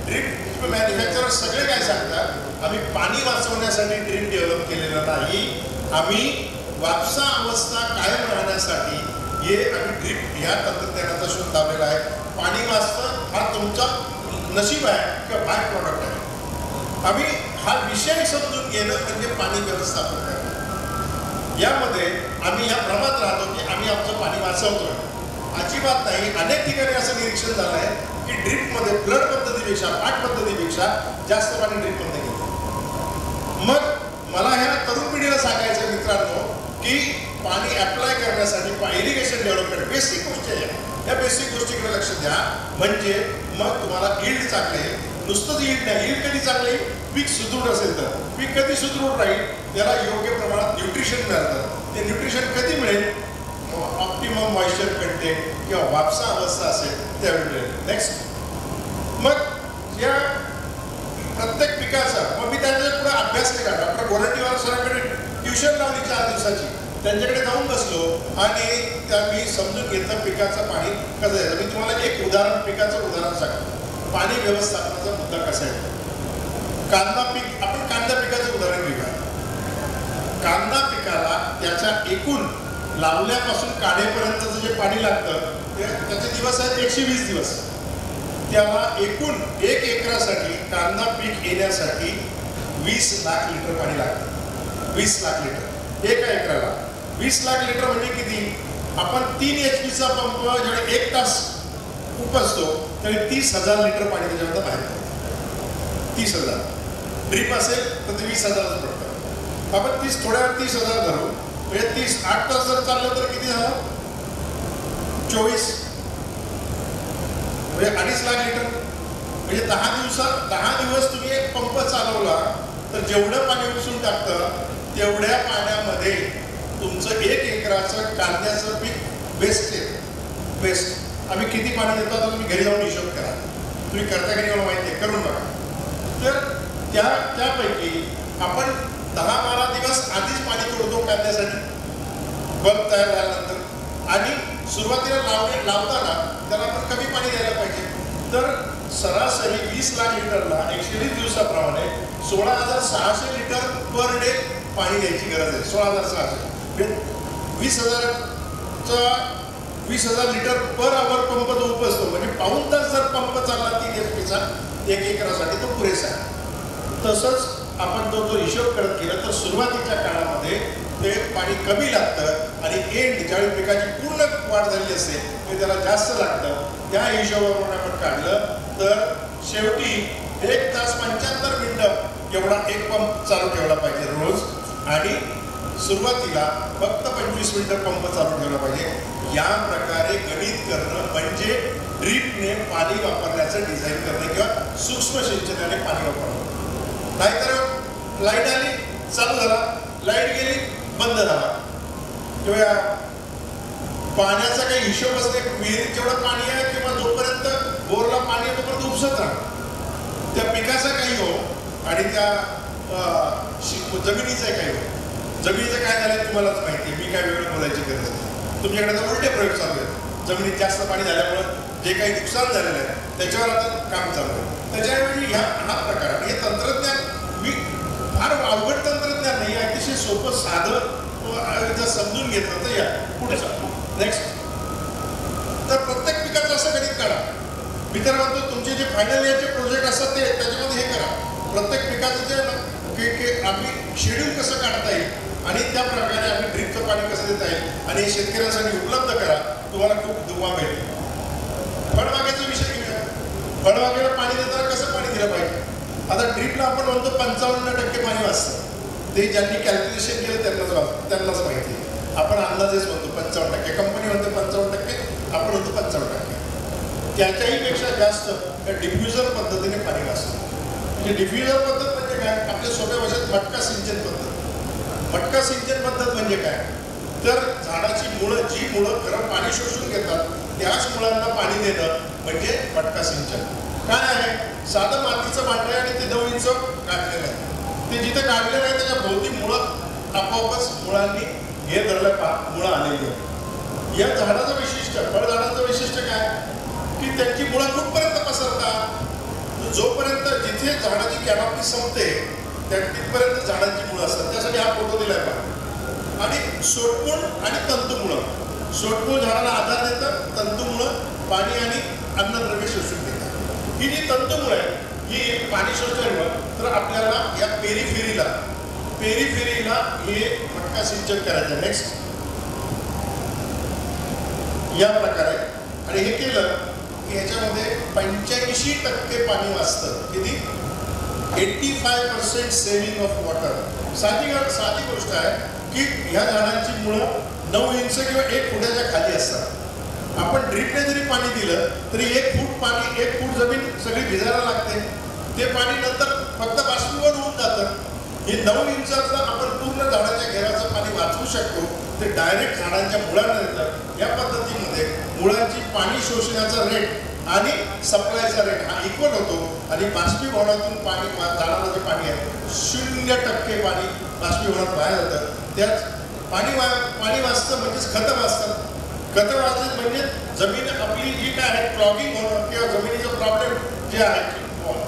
Speaker 3: ड्रीप मॅन्युफॅक्चरर सगळे काय सांगतात, आम्ही पाणी वाचवण्यासाठी ड्रीप डेव्हलप केलेलं नाही, आम्ही वापसा अवस्था कायम राहण्यासाठी हे आम्ही ड्रीप ह्या तंत्रज्ञानाचा शोध लावलेला आहे. पाणी वाचतं हा तुमचा नशीब आहे किंवा बाय प्रॉडक्ट आहे. आम्ही हा विषय समजून घेणं म्हणजे पाणी व्यवस्थापन करणं. यामध्ये आम्ही या भ्रमात राहतो की आम्ही आमचं पाणी वाचवतोय. अजिबात नाही. अनेक ठिकाणी असं निरीक्षण झालं आहे की ड्रीपमध्ये फ्लड पद्धतीपेक्षा पाट पद्धतीपेक्षा जास्त पाणी ड्रीपमध्ये घेतं. मग मला ह्या तरुण पिढीला सांगायचं मित्रांनो की पाणी अप्लाय करण्यासाठी इरिगेशन डेव्हलपमेंट बेसिक गोष्टी आहे. या बेसिक गोष्टीकडे लक्ष द्या म्हणजे मग तुम्हाला यील्ड चांगलं येईल. नुसतंच यील्ड नाही, यील्ड कधी चांगलं येईल पीक सुदृढ असेल तर. पीक कधी सुदृढ राहील त्याला योग्य प्रमाणात न्यूट्रिशन मिळतं. ते न्यूट्रिशन कधी मिळेल ऑप्टिमम मॉइश्चर कंटेंट किंवा वापसा अवस्था असेल त्यावेळी मिळेल. नेक्स्ट मग या प्रत्येक पिकाचा मग मी त्यांच्या पुढे अभ्यास केला. डॉक्टर गोरंटीवार सरांकडे ट्युशन लावली 4 दिवसाची. त्यांच्याकडे जाऊन बसलो आणि मी समजून घेतलं पिकाचं पाणी कसं आहे. मी तुम्हाला एक उदाहरण पिकाचं उदाहरण सांगतो. पाणी व्यवस्थापनाचा मुद्दा कसा आहे. कांदा पीक आपण कांदा पिकाचं उदाहरण घेऊया. कांदा पिकाला त्याच्या एकूण लावल्यापासून काढेपर्यंतचं जे पाणी लागतं त्याचे दिवस आहेत 120 दिवस. त्याला एकूण 1 एकरासाठी कांदा पीक येण्यासाठी 20 लाख लिटर पाणी लागतं. 20 लाख लिटर एका एकराला. 20 लाख लिटर म्हणजे किती. आपण 3 HP पंप जेवढे 1 तास उपसतो त्यावेळी 30,000 लिटर पाणी त्याच्यामध्ये बाहेर पडतं. 30,000. ड्रीप असेल तर ते 20,000च पडतं. आपण 30,000 धरू म्हणजे 8 तास जर चाललं तर किती झालं 24 म्हणजे 2.5 लाख लिटर. म्हणजे 10 दिवस तुम्ही एक पंप चालवला तर जेवढं पाणी उपसून टाकतं तेवढ्या पाण्यामध्ये तुमचं 1 एकराचं कांद्याचं पीक बेस्ट आहे. बेस्ट. आम्ही किती पाणी देतो आता तुम्ही घरी जाऊन हिशोब करा. तुम्ही करता की नाही मला माहिती आहे, करून बघा. तर त्यापैकी आपण 10-12 दिवस आधीच पाणी तोडतो कांद्यासाठी बल्ब तयार झाल्यानंतर आणि सुरुवातीला लावताना त्याला आपण कमी पाणी द्यायला पाहिजे. तर सरासरी 20 लाख लिटरला 120 दिवसाप्रमाणे 16,600 लिटर पर डे पाणी द्यायची गरज आहे. 16,600 20,000 लिटर पर आवर पंप जो उपसतो म्हणजे पाऊण तास जर पंप चालला 3 HPचा 1 एकरासाठी तो पुरेसा आहे. तसंच आपण जो हिशोब करत गेला तर सुरुवातीच्या काळामध्ये ते पाणी कमी लागतं आणि एंड ज्यावेळी पिकाची पूर्ण वाढ झाली असते ते त्याला जास्त लागतं. त्या हिशोबाप्रमाणे आपण काढलं तर शेवटी 1 तास 75 मिनिटं एवढा एक पंप चालू ठेवला पाहिजे रोज आणि सुरुवातीला फक्त 25 मिनिटं पंप चालू ठेवला पाहिजे. या प्रकारे गणित करणं म्हणजे ड्रीपने पाणी वापरण्याचं डिझाईन करणे किंवा सूक्ष्म सिंचनाने पाणी वापरणं. नाहीतर लाईट आली चालू झाला, लाईट गेली बंद झाला किंवा पाण्याचा काही हिशोबच नाही. विहिरीत जेवढं पाणी आहे किंवा जोपर्यंत बोरला पाणी आहे तोपर्यंत उपसत राहतं. त्या पिकाचं काही हो आणि त्या जमिनीचं काही हो. जमिनीचं काय झालं तुम्हालाच माहिती आहे. मी काय वेगळं बोलायची गरज नाही. तुमच्याकडे तर उलटे प्रयोग चालू आहेत. जमिनीत जास्त पाणी झाल्यामुळं जे काही नुकसान झालेलं आहे त्याच्यावर आता काम चालू आहे. त्याच्याऐवजी हा प्रकार हे तंत्रज्ञान मी फार अवघड तंत्रज्ञान नाही, अतिशय सोपं साधं जर समजून घेतलं तर या पुढे चालू. नेक्स्ट तर प्रत्येक पिकाचं असं गणित काढा. मी तर म्हणतो तुमचे जे फायनल इयरचे प्रोजेक्ट असतात ते त्याच्यामध्ये हे करा. प्रत्येक पिकाचं जे आम्ही शेड्यूल कसं काढता येईल आणि त्या प्रकारे आम्ही ड्रीपचं पाणी कसं देता येईल आणि हे शेतकऱ्यांसाठी उपलब्ध करा. तुम्हाला खूप दुवा मिळेल. फळबागेचा विषय घेऊया. फळबागेला पाणी देताना कसं पाणी दिलं पाहिजे. आता ड्रीपला आपण म्हणतो 55% पाणी वाचतं. ते ज्यांनी कॅल्क्युलेशन केलं त्यांनाच माहिती आहे. आपण अंदाजेच म्हणतो 55%. कंपनी म्हणते 55%, आपण म्हणतो 55%. त्याच्याही पेक्षा जास्त त्या डिफ्युजर पद्धतीने पाणी वाचतं. म्हणजे डिफ्युजर पद्धत म्हणजे काय. आपल्या सोप्या भाषेत मटका सिंचन पद्धत. मटका सिंचन पद्धत म्हणजे काय तर झाडाची मुळं जी मुळं खरं पाणी शोषून घेतात त्याच मुळांना पाणी देणं म्हणजे मटका सिंचन. काय आहे साधं मातीचं भांडं आणि ते 9 इंच काढलेलं आहे. ते जिथे काढलेलं आहे त्याच्या भोवती मुळं आपोआपच मुळांनी हे धरलं मुळं आलेली आहे. या झाडाचं वैशिष्ट्य फळझाडाचं वैशिष्ट्य काय की त्यांची मुळं कुठपर्यंत पसरतात. जोपर्यंत जिथे झाडाची कॅनॉपी संपते त्या तिथपर्यंत झाडांची मुळं असतात. त्यासाठी हा फोटो दिलाय पहा. आणि सोटमुळ आणि तंतुमुळं शोटमूळ झाडाला आधार देतं, तंतुमुळं पाणी आणि अन्नद्रव्य शोषून घेतात. ही जी तंतुमुळं आहे ही पाणी शोषल्यामुळं तर आपल्याला या पेरिफेरीला हे मटका सिंचन करायचं. नेक्स्ट या प्रकारे आणि हे केलं की ह्याच्यामध्ये 85% पाणी वाचतं. किती? 85% सेव्हिंग ऑफ वॉटर. साधी गोष्ट आहे की ह्या झाडांची मुळं 9 इंच किंवा 1 फुटाच्या खाली असतात. आपण ड्रीपने जरी पाणी दिलं तरी 1 फूट जमीन सगळी भिजायला लागते. ते पाणी नंतर फक्त बाष्पीभवन होऊन जातं. हे 9 इंचाचं आपण पूर्ण झाडाच्या घेराचं पाणी वाचवू शकतो. ते डायरेक्ट झाडांच्या मुळांना देतात. या पद्धतीमध्ये मुळांची पाणी शोषण्याचा रेट आणि सप्लायचा रेट हा इक्वल होतो आणि बाष्पीभवनातून पाणी झाडाला जे पाणी आहे 0% पाणी बाष्पीभवनात बाहेर जातं. त्यात पाणी वाचतं म्हणजेच खतं वाचतात. खतं वाचले म्हणजे जमीन आपली जी काय आहे क्लॉगिंग होणं किंवा जमिनीचा प्रॉब्लेम जे आहे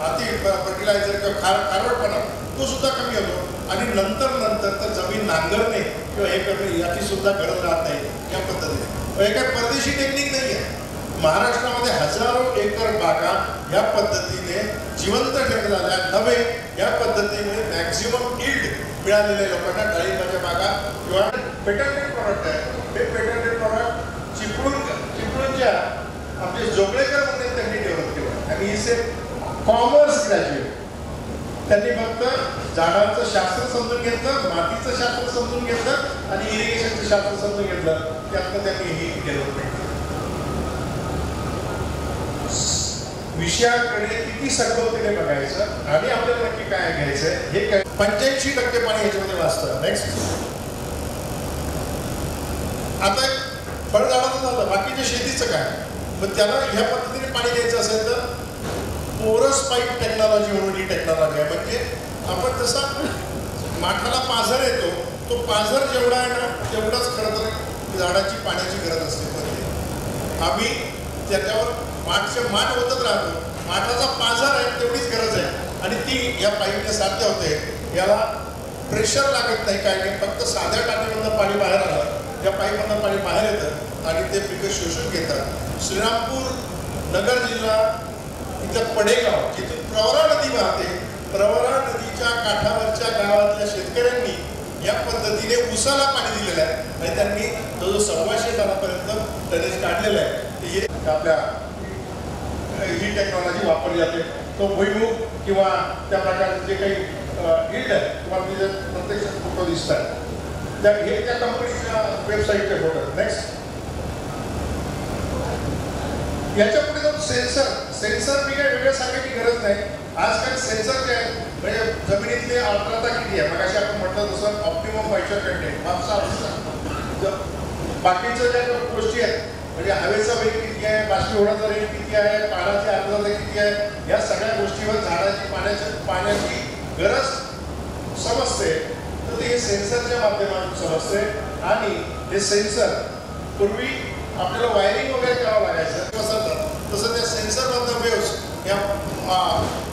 Speaker 3: अति फर्टिलायझर किंवा खारवटपणा तो सुद्धा कमी होतो आणि नंतर तर जमीन नांगरणे किंवा हे करणे याची सुद्धा गरज राहत नाही. या पद्धतीने हे काय परदेशी टेक्निक नाही आहे. महाराष्ट्रामध्ये हजारो एकर बागा या पद्धतीने जिवंत ठेवल्या नव्हे. या पद्धतीने मॅक्झिमम यील्ड मिळालेल्या लोकांना डाळिंबाच्या बागा किंवा पेटंटेड प्रॉडक्ट आहे. हे पेटंटेड प्रॉडक्ट चिपळूणच्या आपले जोगळेकर म्हणून त्यांनी डेव्हलप केलं आणि इसे कॉमर्स ग्रॅज्युएट. त्यांनी फक्त झाडांचं शास्त्र समजून घेतलं, मातीचं शास्त्र समजून घेतलं आणि इरिगेशनचं शास्त्र समजून घेतलं. त्यातनं त्यांनी ही डेव्हलपमेंट केली. विषयाकडे किती सखोलतेने बघायचं आणि आपल्याला नक्की काय घ्यायचंय हे काय. 85% पाणी याच्यामध्ये वाचतं. नेक्स्ट आता फळझाडाचं झालं, बाकीच्या शेतीचं काय. पण त्याला ह्या पद्धतीने पाणी द्यायचं असेल तर पोरस पाईप टेक्नॉलॉजी म्हणून ही टेक्नॉलॉजी आहे. म्हणजे आपण जसा माठाला पाझर येतो तो पाझर जेवढा आहे ना तेवढाच खरं तर झाडाची पाण्याची गरज असते. म्हणजे आम्ही त्याच्यावर माठ होतच राहतो. माठाचा पाझर आहे तेवढीच गरज आहे आणि ती या पाईपने साध्य होते. याला प्रेशर लागत नाही काय नाही. फक्त साध्या टाकीमधनं पाणी बाहेर आलं या पाईपमधनं पाणी बाहेर येतं आणि ते पिकं शोषून घेतात. श्रीरामपूर नगर जिल्हा इथं पडेगाव जिथून प्रवरा नदी वाहते, प्रवरा नदीच्या काठावरच्या गावातल्या शेतकऱ्यांनी या पद्धतीने उसाला पाणी दिलेलं आहे आणि त्यांनी जवळजवळ 1,200 टनापर्यंत टनेज काढलेलं आहे. हे आपल्या ही टेक्नॉलॉजी वापरली जाते. तो भुईमुग किंवा त्या प्रकारचे जे काही यील्ड आहे तुम्हाला तिथे प्रत्यक्ष फोटो दिसतात हे त्या कंपनीच्या वेबसाईटचे फोटो. नेक्स्ट याच्या पुढे जाऊन सेन्सर मी काही वेगळं सांगायची गरज नाही. आजकाल सेन्सर जे आहे म्हणजे जमिनीतली आर्द्रता किती आहे मगाशी आपण म्हटलं तसं ऑप्टिमम मॉइश्चर कंटेंट बाकीच्या ज्या गोष्टी आहेत म्हणजे हवेचा वेग किती आहे, बाष्पीभवनाचा वेग किती आहे, पाण्याची आर्द्रता किती आहे, या सगळ्या गोष्टीवर झाडाची पाण्याची गरज समजते. तर ते सेन्सरच्या माध्यमातून समजते आणि हे सेन्सर पूर्वी आपल्याला वायरिंग वगैरे करावं लागायचं तसं त्या सेन्सरमधनं वेव्स या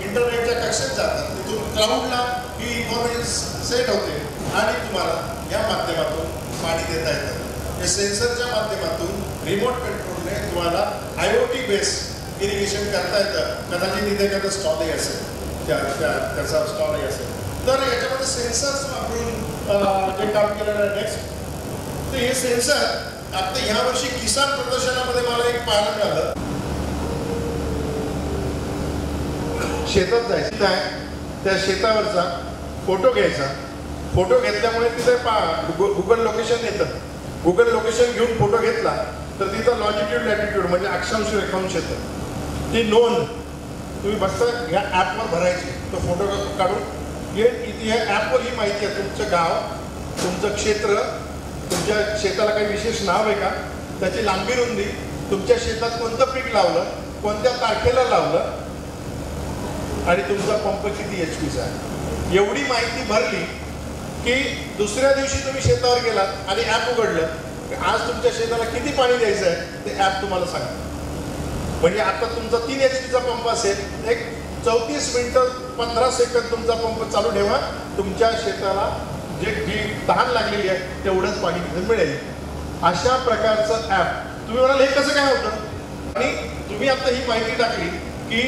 Speaker 3: इंटरनेटच्या कक्षेत जातात. तिथून क्लाउडला ही इन्फॉर्मेशन सेट होते आणि तुम्हाला या माध्यमातून पाणी देता येतं. या सेन्सरच्या माध्यमातून रिमोट कंट्रोलने तुम्हाला IoT बेस इरिगेशन करता येतं. कदाचित इथे एखादं स्टॉलही असेल त्याचा स्टॉलही असेल तर याच्यामध्ये सेन्सर्स वापरून जे काम केलेलं आहे. नेक्स्ट तर हे सेन्सर आता ह्या वर्षी किसान प्रदर्शनामध्ये मला एक पाहायला मिळालं. शेतात जायचं आहे त्या शेतावरचा फोटो घ्यायचा. फोटो घेतल्यामुळे तिथे गुगल लोकेशन येतं. गुगल लोकेशन घेऊन फोटो घेतला तर तिथं लॉजिट्यूड लॅटिट्यूड म्हणजे अक्षांश रेखांश येतं. ती नोंद तुम्ही फक्त ह्या ॲपवर भरायची. तो फोटो काढून इथे ह्या ॲपवर ही माहिती आहे. तुमचं गाव, तुमचं क्षेत्र, तुमच्या शेताला काही विशेष नाव आहे का, त्याची लांबी रुंदी, तुमच्या शेतात कोणतं पीक लावलं, कोणत्या तारखेला लावलं आणि तुमचा पंप किती HPचा आहे. एवढी माहिती भरली की दुसऱ्या दिवशी तुम्ही शेतावर गेलात आणि ॲप उघडलं की आज तुमच्या शेताला किती पाणी द्यायचं आहे ते ॲप तुम्हाला सांगतं. म्हणजे आता तुमचा 3 HPचा पंप असेल, एक 34 मिनिटं 15 सेकंद तुमचा पंप चालू ठेवा. तुमच्या शेताला जी तहान लागलेली आहे तेवढंच पाणी तिथे मिळेल. अशा प्रकारचं ॲप तुम्ही म्हणाल हे कसं काय होतं आणि तुम्ही आता ही माहिती टाकली की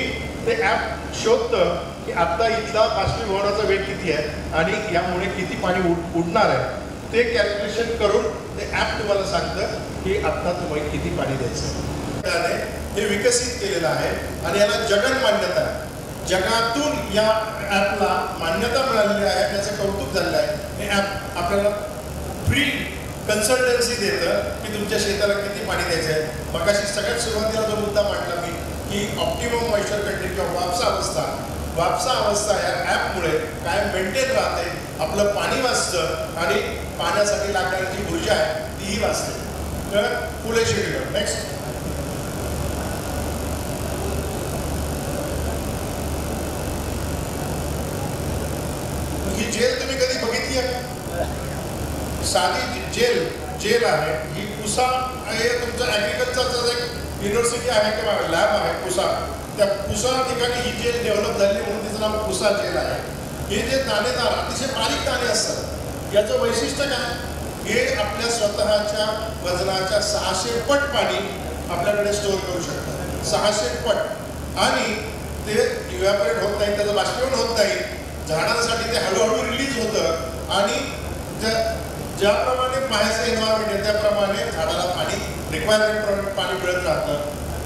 Speaker 3: ते ॲप शोधतं की आत्ता इथला बाष्पीभवनाचा वेग किती आहे आणि यामुळे किती पाणी उडणार आहे ते कॅल्क्युलेशन करून ते ॲप तुम्हाला सांगतं की आत्ता तुम्हाला किती पाणी द्यायचं त्याने हे विकसित केलेलं आहे आणि याला जगन मान्यता आहे. जगातून या ॲपला मान्यता मिळालेली आहे, त्याचं कौतुक झालेलं आहे. हे ॲप आपल्याला फ्री कन्सल्टन्सी देतं की तुमच्या शेताला किती पाणी द्यायचं आहे. मगाशी सगळ्यात सुरुवातीला जो मुद्दा मांडला मी की ऑप्टिमम मॉइश्चर कंटेंट किंवा वापसा अवस्था या ॲपमुळे काय मेंटेन राहते, आपलं पाणी वाचतं आणि पाण्यासाठी लागणारी जी ऊर्जा आहे तीही वाचते. तर पुढे शेड्यूल नेक्स्ट. ही जेल तुम्ही कधी बघितली आहे? साधी जेल आहे ही. पुसा हे तुमचं ॲग्रिकल्चरचं एक युनिव्हर्सिटी आहे किंवा लॅब आहे पुसा, त्या पुसा ठिकाणी ही जेल डेव्हलप झाली म्हणून तिचं नाव पुसा जेल आहे. हे जे दाणेदार अतिशय बारीक दाणे असतात याचं वैशिष्ट्य काय, हे आपल्या स्वतःच्या वजनाच्या 600 पट पाणी आपल्याकडे स्टोअर करू शकतात. 600 पट. आणि ते इव्हॅपोरेट होत नाही, त्याचं बाष्पीभवन होत नाही. झाडांसाठी ते हळूहळू रिलीज होतं आणि ज्याप्रमाणे बाहेरचं एन्व्हायरमेंट आहे त्याप्रमाणे झाडाला पाणी रिक्वायरमेंटप्रमाणे पाणी मिळत राहतं.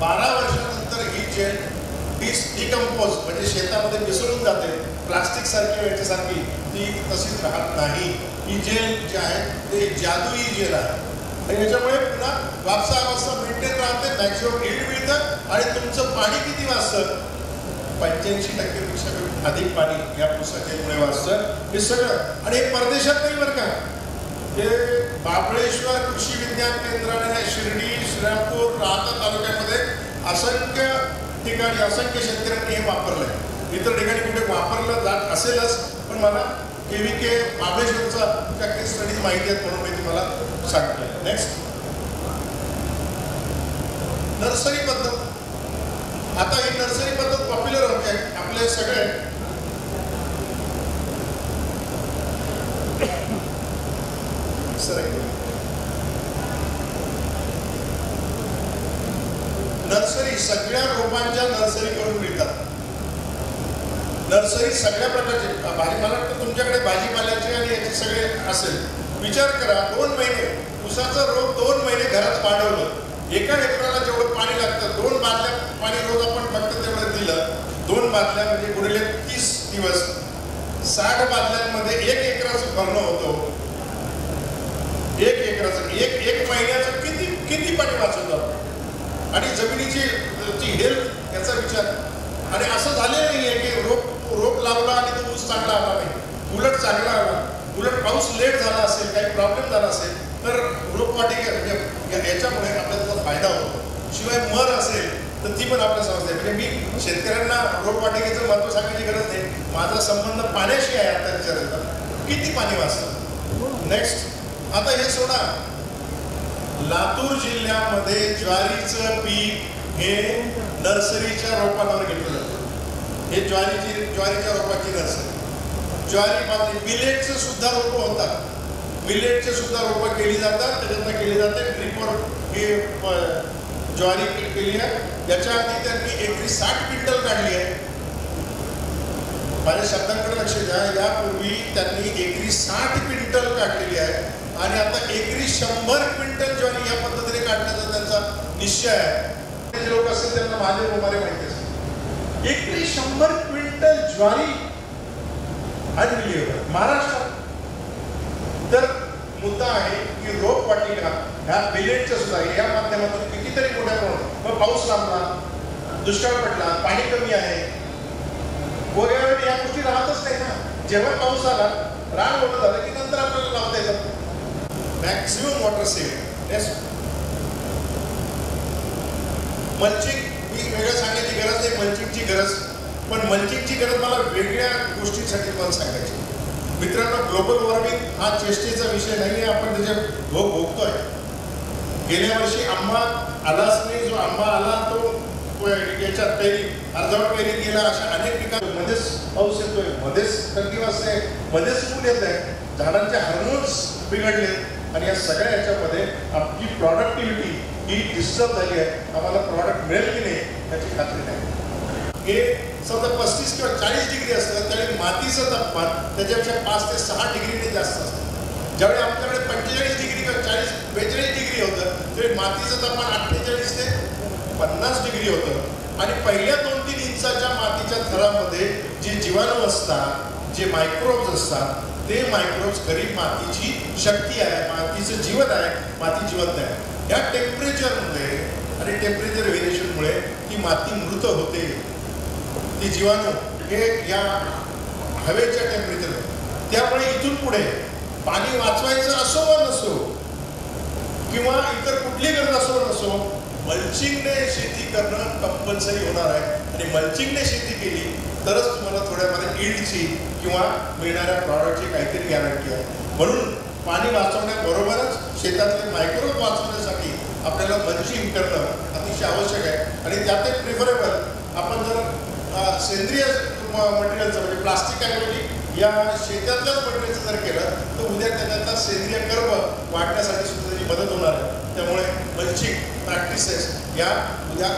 Speaker 3: 12 वर्षानंतर ही जेल डिकम्पोज म्हणजे शेतामध्ये मिसळून जाते. प्लास्टिक सारखी याच्यासारखी ती तशीच राहत नाही. ही जेल जी आहे ते जादुई जेल आहे आणि याच्यामुळे पुन्हा वापसा अवस्था मेंटेन राहते, मॅक्सिमम यील्ड मिळतं आणि तुमचं पाणी किती वाचतं, 85% अधिक पाणी या पुस्तकामुळे वाचतं. हे सगळं आणि हे परदेशात नाही बरं का, हे महाबळेश्वर कृषी विज्ञान केंद्राने शिर्डी, श्रीरामपूर, राहता तालुक्यामध्ये असंख्य ठिकाणी असंख्य शेतकऱ्यांनी हे वापरलंय. इतर ठिकाणी कुठे वापरलं जात असेलच, पण मला KVK महाबळेश्वरचा त्या केस स्टडीज माहिती आहेत म्हणून मी तुम्हाला सांगतोय. नेक्स्ट. नर्सरी पद्धत. आता ही नर्सरी पद्धत पॉप्युलर होते आपले सगळे. नर्सरी सगळ्या रोपांच्या नर्सरी करून मिळतात. नर्सरी सगळ्या प्रकारचे मला वाटतं तुमच्याकडे भाजीपाल्याचे आणि याचे सगळे असेल. विचार करा 2 महिने ऊसाचं रोप 2 महिने घरात वाढवलं, एका एकराला जेवढं पाणी लागतं 2 बादल्या पाणी रोज आपण फक्त तेवढं दिलं. 2 बादल्या म्हणजे गुणिले 30 दिवस 60 बादल्यांमध्ये 1 एकराचं भरणं होतं. 1 एकराचं एक महिन्याचं किती पाणी वाचवतं आपण. आणि जमिनीची हेल्थ याचा विचार. आणि असं झालेलं नाही आहे की रोप लावला आणि तो ऊस चांगला आला नाही, उलट चांगला आला. उलट पाऊस लेट झाला असेल, काही प्रॉब्लेम झाला असेल तर रोपवाटिका म्हणजे याच्यामुळे आपल्याला त्याचा फायदा होतो. शिवाय मर असेल तर ती पण आपल्याला समजते. म्हणजे मी शेतकऱ्यांना रोपवाटिकेचं महत्त्व सांगायची गरज नाही, माझा संबंध पाण्याशी आहे. आता विचारायचा किती पाणी वाचतं. नेक्स्ट. आता हे सोडा, लातूर जिल्ह्यामध्ये ज्वारीचं पीक हे नर्सरीच्या रोपांवर घेतलं जातं. हे ज्वारीच्या रोपाची नर्सरी. ज्वारी मिलेटचं सुद्धा रोपं होतात. मिलेटचे सुद्धा रोपं केली जातात, त्याच्यातनं केली जाते. ड्रिपवर ही ज्वारी केली आहे. याच्या आधी त्यांनी एकरी 60 क्विंटल काढली आहे. माझ्या शब्दांकडे लक्ष द्या. यापूर्वी त्यांनी एकरी 60 क्विंटल काढलेली आहे आणि आता एकरी 100 क्विंटल ज्वारी या पद्धतीने काढण्याचा त्यांचा निश्चय आहे. जे लोक असतील त्यांना माझे रोमारे माहिती असतील. एकरी 100 क्विंटल ज्वारी अनबिलिव्हेबल महाराष्ट्रात. तर मुद्दा आहे की रोपवाटिका ह्या मिलेटच्या सुद्धा या माध्यमातून कितीतरी मोठ्या प्रमाणात. मग पाऊस लांबला, दुष्काळ पडला, पाणी कमी आहे वगैरे या गोष्टी राहतच नाही ना. जेव्हा पाऊस आला, रान मोठं झालं की नंतर आपल्याला लावता येतं. Maximum water saving. मल्चिंग ही वेगळं सांगण्याची गरज नाही, मल्चिंगची गरज. पण मल्चिंगची गरज मला वेगळ्या गोष्टींसाठी मला सांगायची. मित्रांनो, ग्लोबल वॉर्मिंग हा चेष्टेचा विषय नाही आहे. आपण त्याचे भोग भोगतोय. गेल्या वर्षी आंबा आलाच नाही. जो आंबा आला तो याच्यात अर्धवट पेरी गेला. अशा अनेक ठिकाणी मध्येच पाऊस येतोय, मध्येच थंडी वाजते, मध्येच ऊन येत आहे. झाडांचे हार्मोन्स बिघडले. आणि या सगळ्या याच्यामध्ये आपली प्रॉडक्टिव्हिटी ही डिस्टर्ब झाली आहे. आम्हाला प्रॉडक्ट मिळेल की नाही याची खात्री नाही. हे समजा 35 किंवा 40 डिग्री असतं त्यावेळी मातीचं तापमान त्याच्यापेक्षा 5 ते 6 डिग्रीने जास्त असतं. ज्यावेळी आमच्याकडे 45 डिग्री किंवा 42 डिग्री होतं त्यावेळी मातीचं तापमान 48 ते 50 डिग्री होतं. आणि पहिल्या 2-3 इंचाच्या मातीच्या थरामध्ये जे जीवाणू असतात, जे मायक्रोब्स असतात, ते मायक्रोब्स खरी मातीची शक्ती आहे, मातीचं जीवन आहे, माती जिवंत आहे. या टेम्परेचरमुळे आणि टेम्परेचर व्हेरिएशनमुळे ती माती मृत होते. ती जीवाणू हे या हवेच्या टेम्परेचर. त्यामुळे इथून पुढे पाणी वाचवायचं असो वा नसो किंवा इतर कुठली गरज असो नसो, मल्चिंगने शेती करणं कंपल्सरी होणार आहे. आणि मल्चिंगने शेती केली तरच तुम्हाला थोड्यामध्ये ईल्डची किंवा मिळणाऱ्या प्रॉडक्टची काहीतरी गॅरंटी आहे. म्हणून पाणी वाचवण्याबरोबरच शेतातले मायक्रोब वाचवण्यासाठी आपल्याला मल्चिंग करणं अतिशय आवश्यक आहे. आणि त्यात एक प्रिफरेबल आपण जर सेंद्रिय मटेरियलचं म्हणजे प्लास्टिकऐवजी या शेतातल्याच मटेरियलचं जर केलं तर उद्या त्याच्यातला सेंद्रिय कर्ब वाढण्यासाठी सुद्धा त्याची मदत होणार आहे. त्यामुळे मल्चिंग प्रॅक्टिसेस या उद्या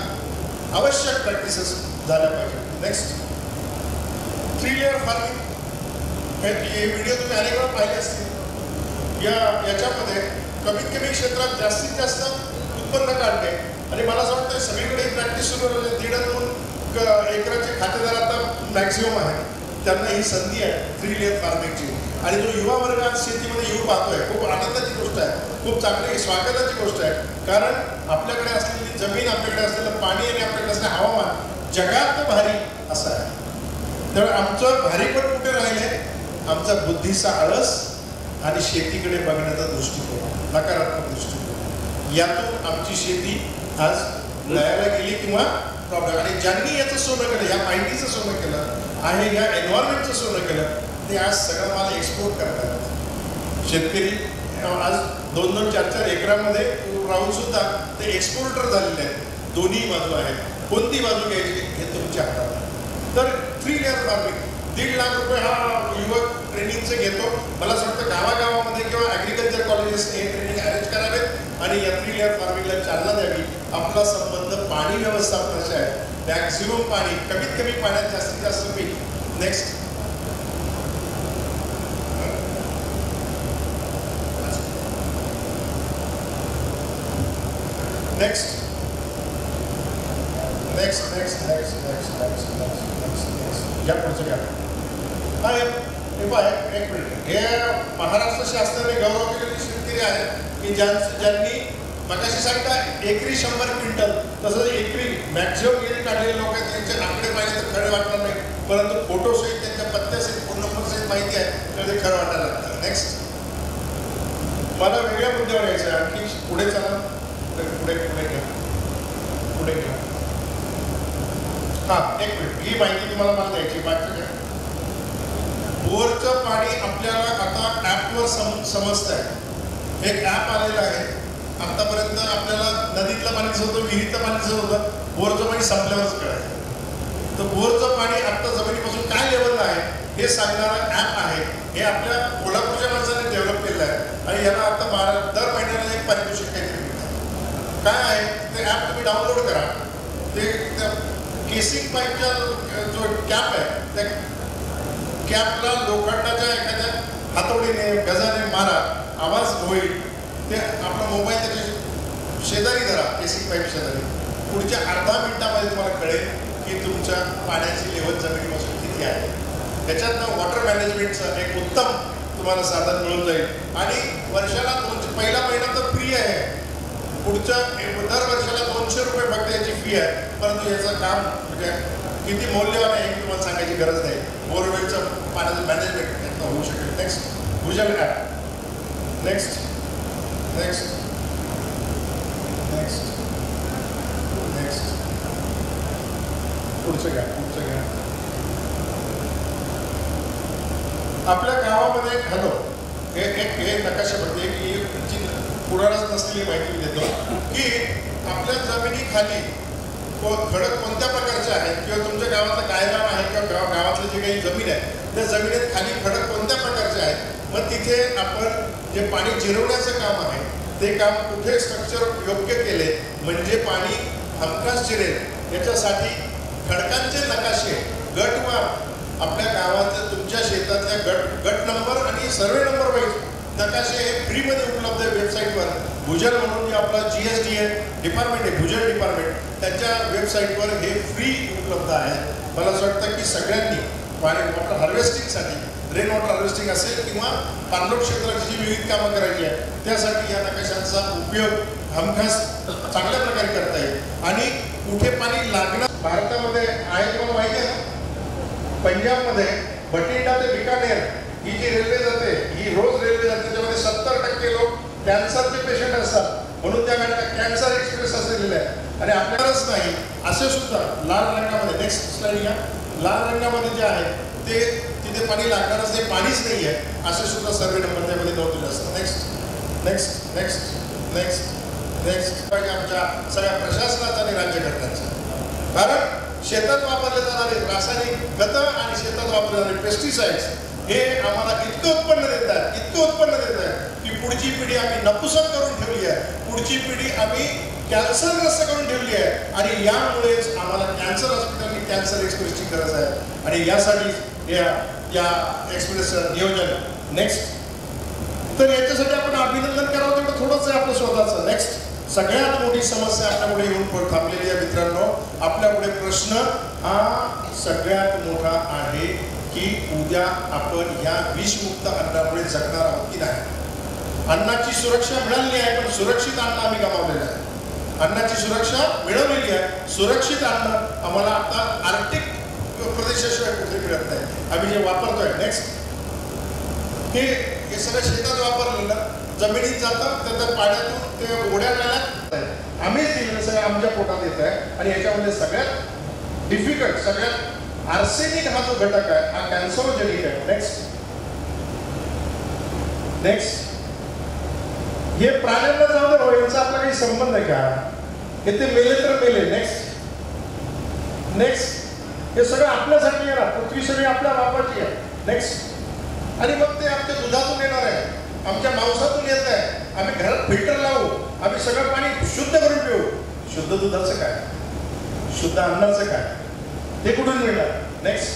Speaker 3: आवश्यक प्रॅक्टिसेस झाल्या पाहिजे. Next 3 layer farming. हे व्हिडिओ तुम्ही अनेक वेळा पाहिले असतील. याच्यामध्ये कमीत कमी क्षेत्रात जास्तीत जास्त उत्पन्न काढणे. आणि मला असं वाटतं सगळीकडे ही प्रॅक्टिस सुरू झाली. 1.5-2 एकराचे खातेदार आता मॅक्झिमम आहे. त्यांना ही संधी आहे 3 लेअर फार्मिंगची. आणि जो युवा वर्ग आज शेतीमध्ये येऊ पाहतोय, खूप आनंदाची गोष्ट आहे, खूप चांगली स्वागताची गोष्ट आहे. कारण आपल्याकडे असलेली जमीन, आपल्याकडे असलेलं पाणी आणि आपल्याकडे असलेलं हवामान जगात भारी असं आहे. त्यामुळे आमचं भारीपण कुठे राहिले? आमचा बुद्धीचा आळस आणि शेतीकडे बघण्याचा दृष्टिकोन, नकारात्मक दृष्टिकोन. यातून आमची शेती आज लयाला गेली किंवा प्रॉब्लेम. आणि ज्यांनी याचं सोनं केलं, या माहितीचं सोनं केलं आहे, या एन्व्हायरमेंटचं सोनं केलं, ते आज सगळं माल एक्सपोर्ट करतात. शेतकरी आज 2-2, 4-4 एकरामध्ये राहून सुद्धा ते एक्सपोर्टर झालेले आहेत. दोन्ही बाजू आहेत. कोणती बाजू घ्यायची हे तुमच्या हातात आहे. तर 3 लेअर फार्मिंग 1.5 लाख रुपये हा युवक ट्रेनिंगचं घेतो. मला असं वाटतं गावागावामध्ये किंवा ॲग्रिकल्चर कॉलेजेस हे ट्रेनिंग अरेंज करावेत आणि या 3 लेअर फार्मिंगला चालना द्यावी. आपला संबंध पाणी व्यवस्थापनाचा आहे. मॅक्झिमम पाणी, कमीत कमी पाण्यात जास्तीत जास्त पीक. Next next next next next next next next next या पुढचं घ्या. हा हे पाय एक मिनिट. हे महाराष्ट्र शासनाने गौरव केलेले शेतकरी आहेत की ज्यांनी मगाशी सांगता एकरी 100 क्विंटल, तसंच एकरी मॅक्झिमम गेली काढलेले लोक आहेत. त्यांचे आकडे पाहिजे तर खरे वाटणार नाही, परंतु फोटोसहित त्यांच्या पत्त्यासहित फोन नंबरसहित माहिती आहे तर ते खरं वाटायला लागतं. नेक्स्ट मला वेगळ्या मुद्द्यावर यायचं आहे. आणखी पुढे चला. पुढे पुढे घ्या, पुढे घ्या. हां एक मिनिट, ही माहिती तुम्हाला मला द्यायची. बाकी काय बोरचं पाणी आपल्याला आता ॲपवर समजतं आहे. एक ॲप आलेलं आहे. आतापर्यंत आपल्याला नदीतलं पाणी दिसत होतं, विहिरीतलं पाणी दिसत होतं, बोरचं पाणी संपल्यावरच कळायचं. तर बोरचं पाणी आत्ता जमिनीपासून काय लेवलला आहे हे सांगणारा ॲप आहे. हे आपल्या कोल्हापूरच्या माणसाने डेव्हलप केलं आहे आणि याला आता दर महिन्याला एक पारितोषिक काहीतरी मिळतं. काय आहे ते ॲप तुम्ही डाउनलोड करा. ते केसिंग पाईपच्या जो कॅप आहे त्या कॅपला लोखंडाच्या एखाद्या हातोडीने गजाने मारा, आवाज होईल. ते आपला मोबाईल त्याच्या शेजारी धरा, केसिंग पाईप शेजारी. पुढच्या अर्धा मिनिटामध्ये तुम्हाला कळेल की तुमच्या पाण्याची लेवल जमिनीपासून किती आहे. त्याच्यातनं वॉटर मॅनेजमेंटचं एक उत्तम तुम्हाला साधन मिळून जाईल. आणि वर्षाला पहिला महिना तर फ्री आहे. पुढच्या दर वर्षाला 200 रुपये फक्त याची फी आहे. परंतु याचं काम म्हणजे किती मौल्यवान आहे हे तुम्हाला सांगायची गरज नाही. बोरवेलचं पाण्याचं मॅनेजमेंट यातनं होऊ शकेल. नेक्स्ट भूजल app. Next next next next पुढचं घ्या, पुढचं घ्या. आपल्या गावामध्ये हॅलो हे नकाशामध्ये की पुराणाच नसलेली माहिती मी देतो की आपल्या जमिनीखाली खडक कोणत्या प्रकारचे आहेत किंवा तुमच्या गावातलं गायरान आहे किंवा गावातलं जे काही जमीन आहे त्या जमिनीत खाली खडक कोणत्या प्रकारचे आहेत. मग तिथे आपण जे पाणी जिरवण्याचं काम आहे ते काम कुठे स्ट्रक्चर योग्य केले म्हणजे पाणी हमखास जिरेल याच्यासाठी खडकांचे नकाशे गटवार आपल्या गावात तुमच्या शेतातल्या गट नंबर आणि सर्वे नंबर वाईज नकाशे हे फ्रीमध्ये उपलब्ध आहे वेबसाईटवर. भूजल म्हणून जे आपला GSDA डिपार्टमेंट आहे भूजल डिपार्टमेंट त्यांच्या वेबसाईटवर हे फ्री उपलब्ध आहे. मला असं वाटतं की सगळ्यांनी पाणी वॉटर हार्वेस्टिंगसाठी रेन वॉटर हार्वेस्टिंग असेल किंवा पाणलोट क्षेत्राची जी विविध कामं करायची आहे त्यासाठी या नकाशांचा उपयोग हमखास चांगल्या प्रकारे करता येईल. आणि कुठे पाणी लागणार भारतामध्ये आहे तुम्हाला माहिती आहे ना, पंजाबमध्ये बठिंडा ते बिकानेर ही जी रेल्वे जाते ही रोज रेल्वे जाते त्याच्यामध्ये 70% लोक कॅन्सरचे पेशंट असतात म्हणून त्या गाड्या कॅन्सर एक्सप्रेस असं लिहिलं आहे. आणि आपल्यालाच नाही असे सुद्धा लाल रंगामध्ये नेक्स्ट स्लाइड घ्या, लाल रंगामध्ये जे आहे ते तिथे पाणी लागणारच ते पाणीच नाही आहे असे सुद्धा सर्वे नंबर त्यामध्ये नोंदवले असतात. Next next next next next पाहिजे आमच्या सगळ्या प्रशासनाचा आणि राज्यकर्त्यांचा. कारण शेतात वापरले जाणारे रासायनिक खतं आणि शेतात वापरले जाणारे पेस्टिसाइड्स हे आम्हाला इतकं उत्पन्न देत आहेत की पुढची पिढी आम्ही नपुसक करून ठेवली आहे, पुढची पिढी आम्ही कॅन्सरग्रस्त करून ठेवली आहे. आणि यामुळेच आम्हाला कॅन्सर हॉस्पिटल आणि कॅन्सर एक्सप्रेसची गरज आहे. आणि यासाठी या एक्सप्रेसचं नियोजन नेक्स्ट. तर याच्यासाठी आपण अभिनंदन करावं तेवढं थोडंच आहे आपलं स्वतःचं. नेक्स्ट सगळ्यात मोठी समस्या आपल्यापुढे येऊन थांबलेली आहे मित्रांनो. आपल्यापुढे प्रश्न हा सगळ्यात मोठा आहे की उद्या आपण या विषमुक्त अन्नामुळे जगणार आहोत की नाही. अन्नाची सुरक्षा मिळाली आहे पण सुरक्षित अन्न आम्ही गमावलेलं आहे. अन्नाची सुरक्षा मिळवलेली आहे, सुरक्षित अन्न आम्हाला आता आर्टिक प्रदेशाशिवाय कुठे मिळत नाही. आम्ही जे वापरतोय नेक्स्ट हे सगळं शेतात वापरलेलं जमिनीत जातं तर त्या पाण्यातून ते ओढ्या नाल्यात आम्हीच दिलेलं सगळं आमच्या पोटात येत आहे. आणि याच्यामध्ये सगळ्यात डिफिकल्ट सगळ्यात आर्सेनिक हा जो घटक आहे हा कॅन्सरोजेनिक आहे. नेक्स्ट नेक्स्ट हे प्राण्यांना जाऊ दे हो, यांचा आपला काही संबंध आहे का. हे ते मेले तर मेले. नेक्स्ट नेक्स्ट हे सगळं आपल्यासाठी येणार, पृथ्वी सगळी आपल्या बापाची आहे. नेक्स्ट आणि मग ते आमच्या दुधातून येणार आहे, आमच्या मांसातून येत आहे. आम्ही घरात फिल्टर लावू, आम्ही सगळं पाणी शुद्ध करून पिऊ. शुद्ध दुधाचं काय, शुद्ध अन्नाचं काय, ते कुठून मिळणार. नेक्स्ट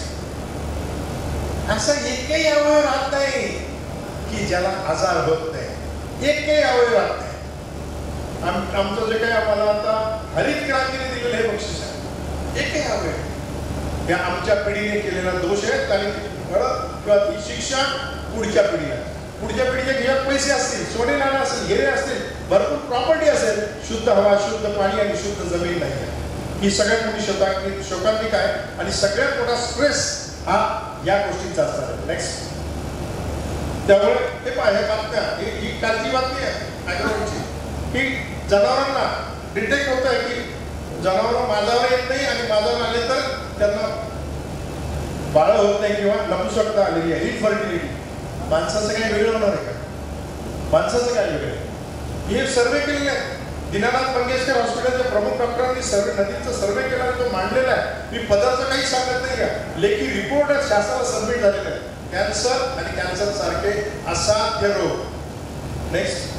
Speaker 3: असं एकही अवयव राहत नाही की ज्याला आजार होत नाही. एकही अवयव राहत नाही. आमचं जे काही आम्हाला आता हरित क्रांतीने दिलेलं हे बक्षीस आहे, एकही अवयव या आमच्या पिढीने केलेला दोष आहे. आणि किंवा ती शिक्षा पुढच्या पिढीच्या घ्यात पैसे असतील, सोने नाणं असेल, हिरे असतील, भरपूर प्रॉपर्टी असेल, शुद्ध हवा, शुद्ध पाणी आणि शुद्ध जमीन नाही आहे. ही सगळ्यात मोठी शोकांतिका आहे. आणि सगळ्यात मोठा स्ट्रेस हा या गोष्टींचा असणार. नेक्स्ट त्यामुळे हे बातम्या ही कालची बातमी आहे ॲग्रोची की जनावरांना डिटेक्ट होत आहे की जनावर माझ्यावर येत नाही आणि माझ्यावर आले तर त्यांना बाळ होत नाही किंवा नपुसकता आलेली आहे, इनफर्टिलिटी. माणसाचं काही वेगळं होणार आहे का. माणसाचं काय वेगळं आहे. हे सर्वे केलेले आहे. दीनानाथ मंगेशकर हॉस्पिटलच्या प्रमुख डॉक्टरांनी नदीचा सर्वे केला तो मांडलेला आहे. मी पदार्थ काही सांगत नाही का, लेखी रिपोर्ट शासनाला सबमिट झालेला आहे. कॅन्सर आणि कॅन्सर सारखे असाध्य रोग. नेक्स्ट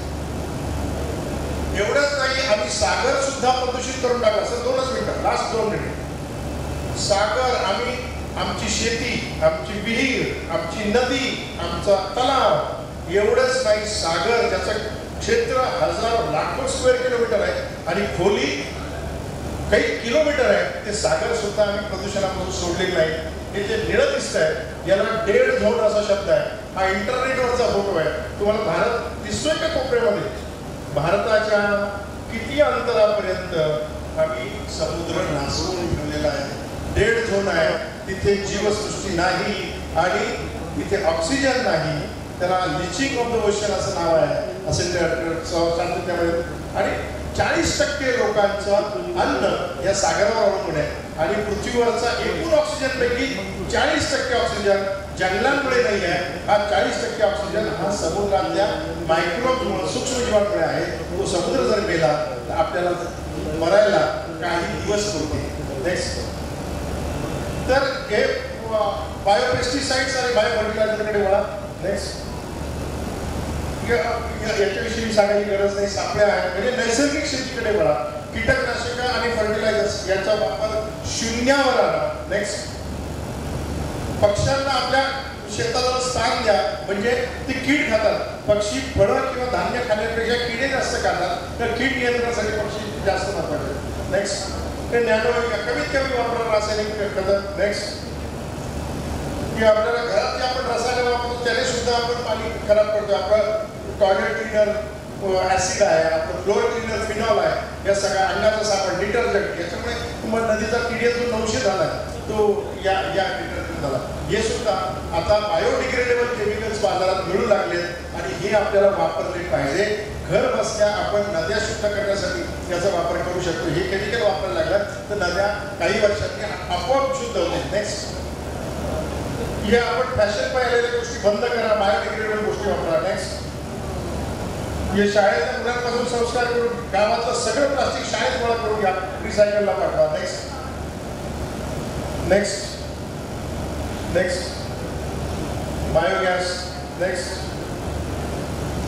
Speaker 3: एवढंच नाही, आम्ही सागर सुद्धा प्रदूषित करून टाकला. सर 2 मिनिटं, लास्ट 2 मिनिट. सागर आम्ही आमची शेती, आमची विहीर, आमची नदी, आमचा तलाव एवढंच नाही, सागर ज्याचं क्षेत्र हजारो लाखो स्क्वेअर किलोमीटर आहे आणि खोली काही किलोमीटर आहे, ते सागर सुद्धा आम्ही प्रदूषणापासून सोडलेलं नाही. हे जे निळं दिसत आहे याला डेड झोन असा शब्द आहे. हा इंटरनेटवरचा फोटो आहे. तुम्हाला भारत दिसतोय का कोपऱ्यामध्ये. भारताच्या किती अंतरापर्यंत आम्ही समुद्र नासवून ठेवलेला आहे. डेड झोन आहे, तिथे जीवसृष्टी नाही आणि तिथे ऑक्सिजन नाही. त्याला लिचिंग ऑफ द ओशन असं नाव आहे असे सांगतो त्यामध्ये. आणि 40% लोकांचं अन्न या सागरावर अवलंबून आहे. आणि पृथ्वीवरचा एकूण ऑक्सिजन पैकी 40% ऑक्सिजन जंगलांमुळे नाही आहे. हा 40% ऑक्सिजन हा समुद्रातल्या मायक्रोब सूक्ष्म जीवांमुळे आहे. तो समुद्र जर मेला तर आपल्याला मरायला काही दिवस होते. नेक्स्ट तर हे बायोपेस्टिसाइड्स आणि बायोफर्टिलायझरकडे वळा. नेक्स्ट याच्याविषयी सांगायची गरज नाही. सापळ्या आहेत म्हणजे नैसर्गिक शेतीकडे वळा. कीटकनाशक आणि फर्टिलायझर्स याचा वापर शून्यावर आणा. नेक्स्ट, पक्ष्यांना आपल्या शेताला स्थान द्या म्हणजे ते कीड खातात. पक्षी फळं किंवा धान्य खाण्यापेक्षा किडे जास्त खातात, तर कीड नियंत्रणासाठी पक्षी जास्त महत्वाचे. नेक्स्ट, ते कमीत कमी वापरा रासायनिक खतं. नेक्स्ट, की आपल्याला घरात जे आपण रसायनं वापरतो त्याने सुद्धा आपण पाणी खराब करतो. आपलं टॉयलेट क्लिनर ॲसिड आहे, आपलं फ्लोअर क्लिनर फिनॉल आहे, या सगळ्या अंगाचा साबण डिटर्जंट, याच्यामुळे तुम्हाला नदीचा किडे जो 900 झाला तो या डिटर्जंट झाला. हे सुद्धा आता बायोडिग्रेडेबल केमिकल्स बाजारात मिळू लागलेत आणि हे आपल्याला वापरले पाहिजे. घर बसल्या आपण नद्या शुद्ध करण्यासाठी याचा वापर करू शकतो. हे केमिकल वापरायला लागलं तर नद्या काही वर्षांनी आपोआप शुद्ध होतील. नेक्स्ट, या आपण फॅशन पाहिलेल्या गोष्टी बंद करा, बायोडिग्रेडेबल गोष्टी वापरा. नेक्स्ट, हे शाळेतल्या मुलांपासून संस्कार करून गावातलं सगळं प्लास्टिक शाळेत गोळा करून घ्या, रिसायकलला पाठवा. Next, next, next, biogas. Next,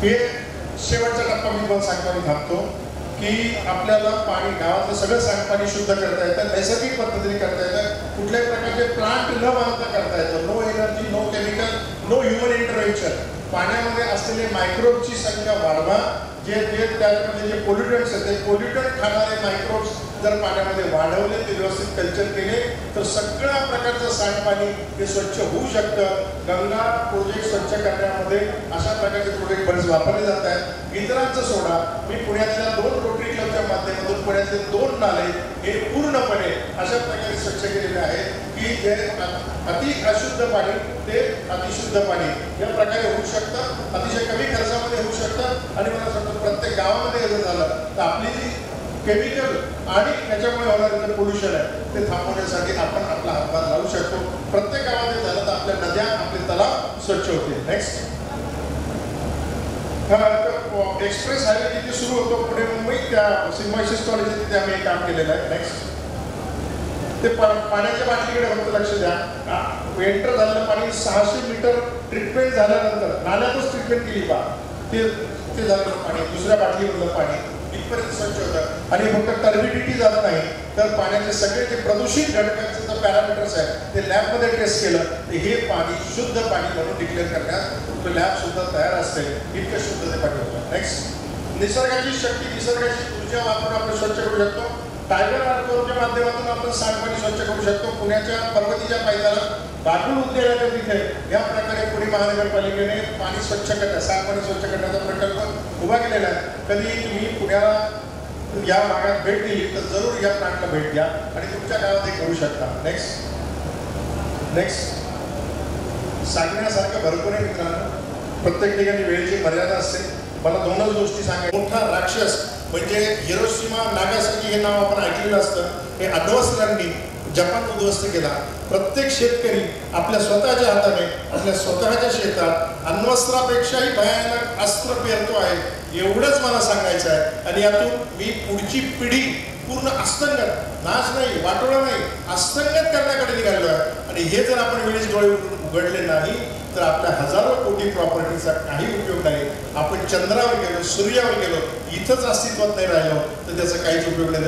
Speaker 3: हे शेवटचा टप्पा मी तुम्हाला सांगतो आणि थांबतो की आपल्याला पाणी गावातलं सगळं सांडपाणी शुद्ध करता येतं, नैसर्गिक पद्धतीने करता येतं, कुठल्याही प्रकारचे प्लांट न बांधता करता येतं. No energy, no chemical, no human intervention. पाण्यामध्ये असलेले मायक्रोबची संख्या वाढवा. जे त्याच्यामध्ये जे पोल्युटंट्स आहेत ते पोल्युटंट खाणारे मायक्रोब्स जर पाण्यामध्ये वाढवले, ते व्यवस्थित कल्चर केले तर सगळ्या प्रकारचं सांडपाणी हे स्वच्छ होऊ शकतं. गंगा प्रोजेक्ट स्वच्छ करण्यामध्ये अशा प्रकारचे प्रोजेक्ट बरेच वापरले जात आहेत. इतरांचं सोडा, मी पुण्यातल्या 2 रोटरी क्लबच्या माध्यमातून पुण्यातले 2 नाले हे पूर्णपणे अशा प्रकारे स्वच्छ केलेले आहेत की जे अति अशुद्ध पाणी ते अतिशुद्ध पाणी या प्रकारे होऊ शकतं. अतिशय कमी खर्चामध्ये होऊ शकतं आणि मला सांगतो प्रत्येक गावामध्ये जर झालं तर आपली जी केमिकल आणि त्याच्यामुळे होणारं जे पोल्युशन आहे ते थांबवण्यासाठी आपण आपला हातभार लावू शकतो. प्रत्येक गावामध्ये झालं तर आपल्या नद्या, आपले तलाव स्वच्छ होतील. नेक्स्ट, एक्सप्रेस हायवे तिथे सुरू होतो पुणे मुंबई, त्या सिम्बायोसिस कॉलेज तिथे आम्ही काम केलेलं आहे. नेक्स्ट, ते पाण्याच्या बाटलीकडे फक्त लक्ष द्या. एंटर झालेलं पाणी 600 मीटर ट्रीटमेंट झाल्यानंतर नाल्यातच ट्रीटमेंट केली पा ते झालेलं पाणी दुसऱ्या बाटलीमधलं पाणी इथपर्यंत स्वच्छ होतं. आणि फक्त टर्बिडिटी झालं नाही तर पाण्याचे सगळे जे प्रदूषित घटकांचे जे पॅरामीटर्स आहेत ते लॅबमध्ये टेस्ट केलं तर हे पाणी शुद्ध पाणी म्हणून डिक्लेअर करण्यात लॅब सुद्धा तयार असते. इतकं शुद्ध ते पाणी होतं. नेक्स्ट, निसर्गाची शक्ती, निसर्गाची ऊर्जा वापरून आपण स्वच्छ करू शकतो. टायगर आर्टच्या माध्यमातून आपण सांडपाणी स्वच्छ करू शकतो. पुण्याच्या पर्वतीच्या पायथ्याला बागुल उद्यानाच्या तिथे या प्रकारे पुणे महानगरपालिकेने पाणी स्वच्छ करण्या, सांडपाणी स्वच्छ करण्याचा प्रकल्प उभा केलेला आहे. कधी तुम्ही पुण्याला या भागात भेट दिली तर जरूर या प्लांटला भेट द्या आणि तुमच्या गावात हे करू शकता. नेक्स्ट, नेक्स्ट, सांगण्यासारखं भरपूर आहे मित्रांनो. प्रत्येक ठिकाणी वेळेची मर्यादा असते. मला 2च गोष्टी सांगायच्या. मोठा राक्षस म्हणजे हिरोशिमा नागासाकी हे नाव आपण ऐकलेलं असतं. हे अण्वस्त्रांनी जपान उद्ध्वस्त केला. प्रत्येक शेतकरी आपल्या स्वतःच्या हाताने आपल्या स्वतःच्या शेतात अण्वस्त्रापेक्षाही भयानक अस्त्र पेरतो आहे, एवढंच मला सांगायचं आहे. आणि यातून मी पुढची पिढी पूर्ण अस्तंगत, नाश नाही, वाटोळा नाही, अस्तंगत करण्याकडे निघालो आहे. आणि हे जर आपण वेळेस डोळे उघडले नाही तर आपल्या हजारो कोटी प्रॉपर्टीचा काही उपयोग नाही. आपण चंद्रावर गेलो, सूर्यावर गेलो, इथंच अस्तित्वात नाही राहिलो तर त्याचा काहीच उपयोग नाही.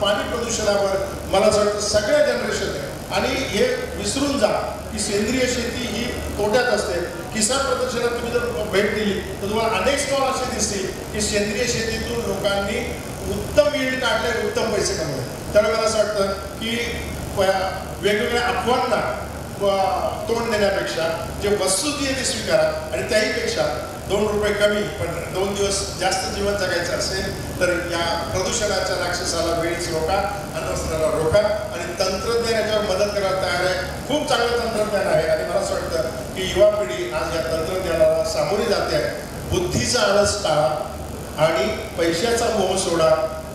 Speaker 3: पाणी प्रदूषणावर मला असं वाटतं सगळ्या जनरेशन आणि हे विसरून जा की सेंद्रिय शेती ही तोट्यात असते. किसान प्रदर्शनात तुम्ही जर भेट दिली तर तुम्हाला अनेक स्टॉल असे दिसतील की सेंद्रिय शेतीतून लोकांनी उत्तम यील्ड काढले, उत्तम पैसे कमवले. त्यामुळे मला असं वाटतं की वेगवेगळ्या अफवांना तोंड देण्यापेक्षा जे वस्तुस्थिती ते स्वीकारा आणि त्याहीपेक्षा 2 रुपये कमी पण 2 दिवस जास्त जीवन जगायचं असेल तर या प्रदूषणाच्या राक्षसाला वेळीच रोका, अण्वस्त्राला रोका आणि तंत्रज्ञान याच्यावर मदत करायला तयार आहे. खूप चांगलं तंत्रज्ञान आहे आणि मला असं वाटतं की युवा पिढी आज या तंत्रज्ञानाला सामोरी जाते आहे. बुद्धीचा आळस टाळा आणि पैशाचा मोह सोडा,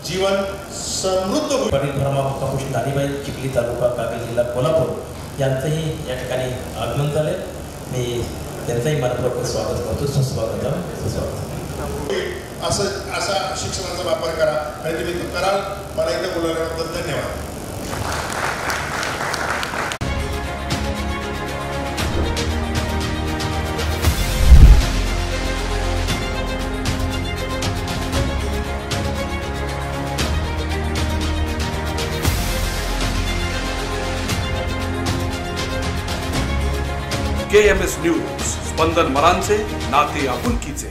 Speaker 3: जीवन समृद्ध होईल.
Speaker 2: परिभ्रमामुक्त दानीबाई, चिखली तालुका, कागल जिल्हा, कोल्हापूर यांचंही या ठिकाणी आगमन झाले. मी त्यांचंही मनपूर्वक स्वागत करतो. सुस्वागतम, सुस्वागत.
Speaker 3: असा शिक्षणाचा वापर करा आणि तुम्ही कराल. मला इथे बोलवल्याबद्दल धन्यवाद.
Speaker 4: KMS न्यूज, स्पंदन मरांचे, नाते आपुलकीचे.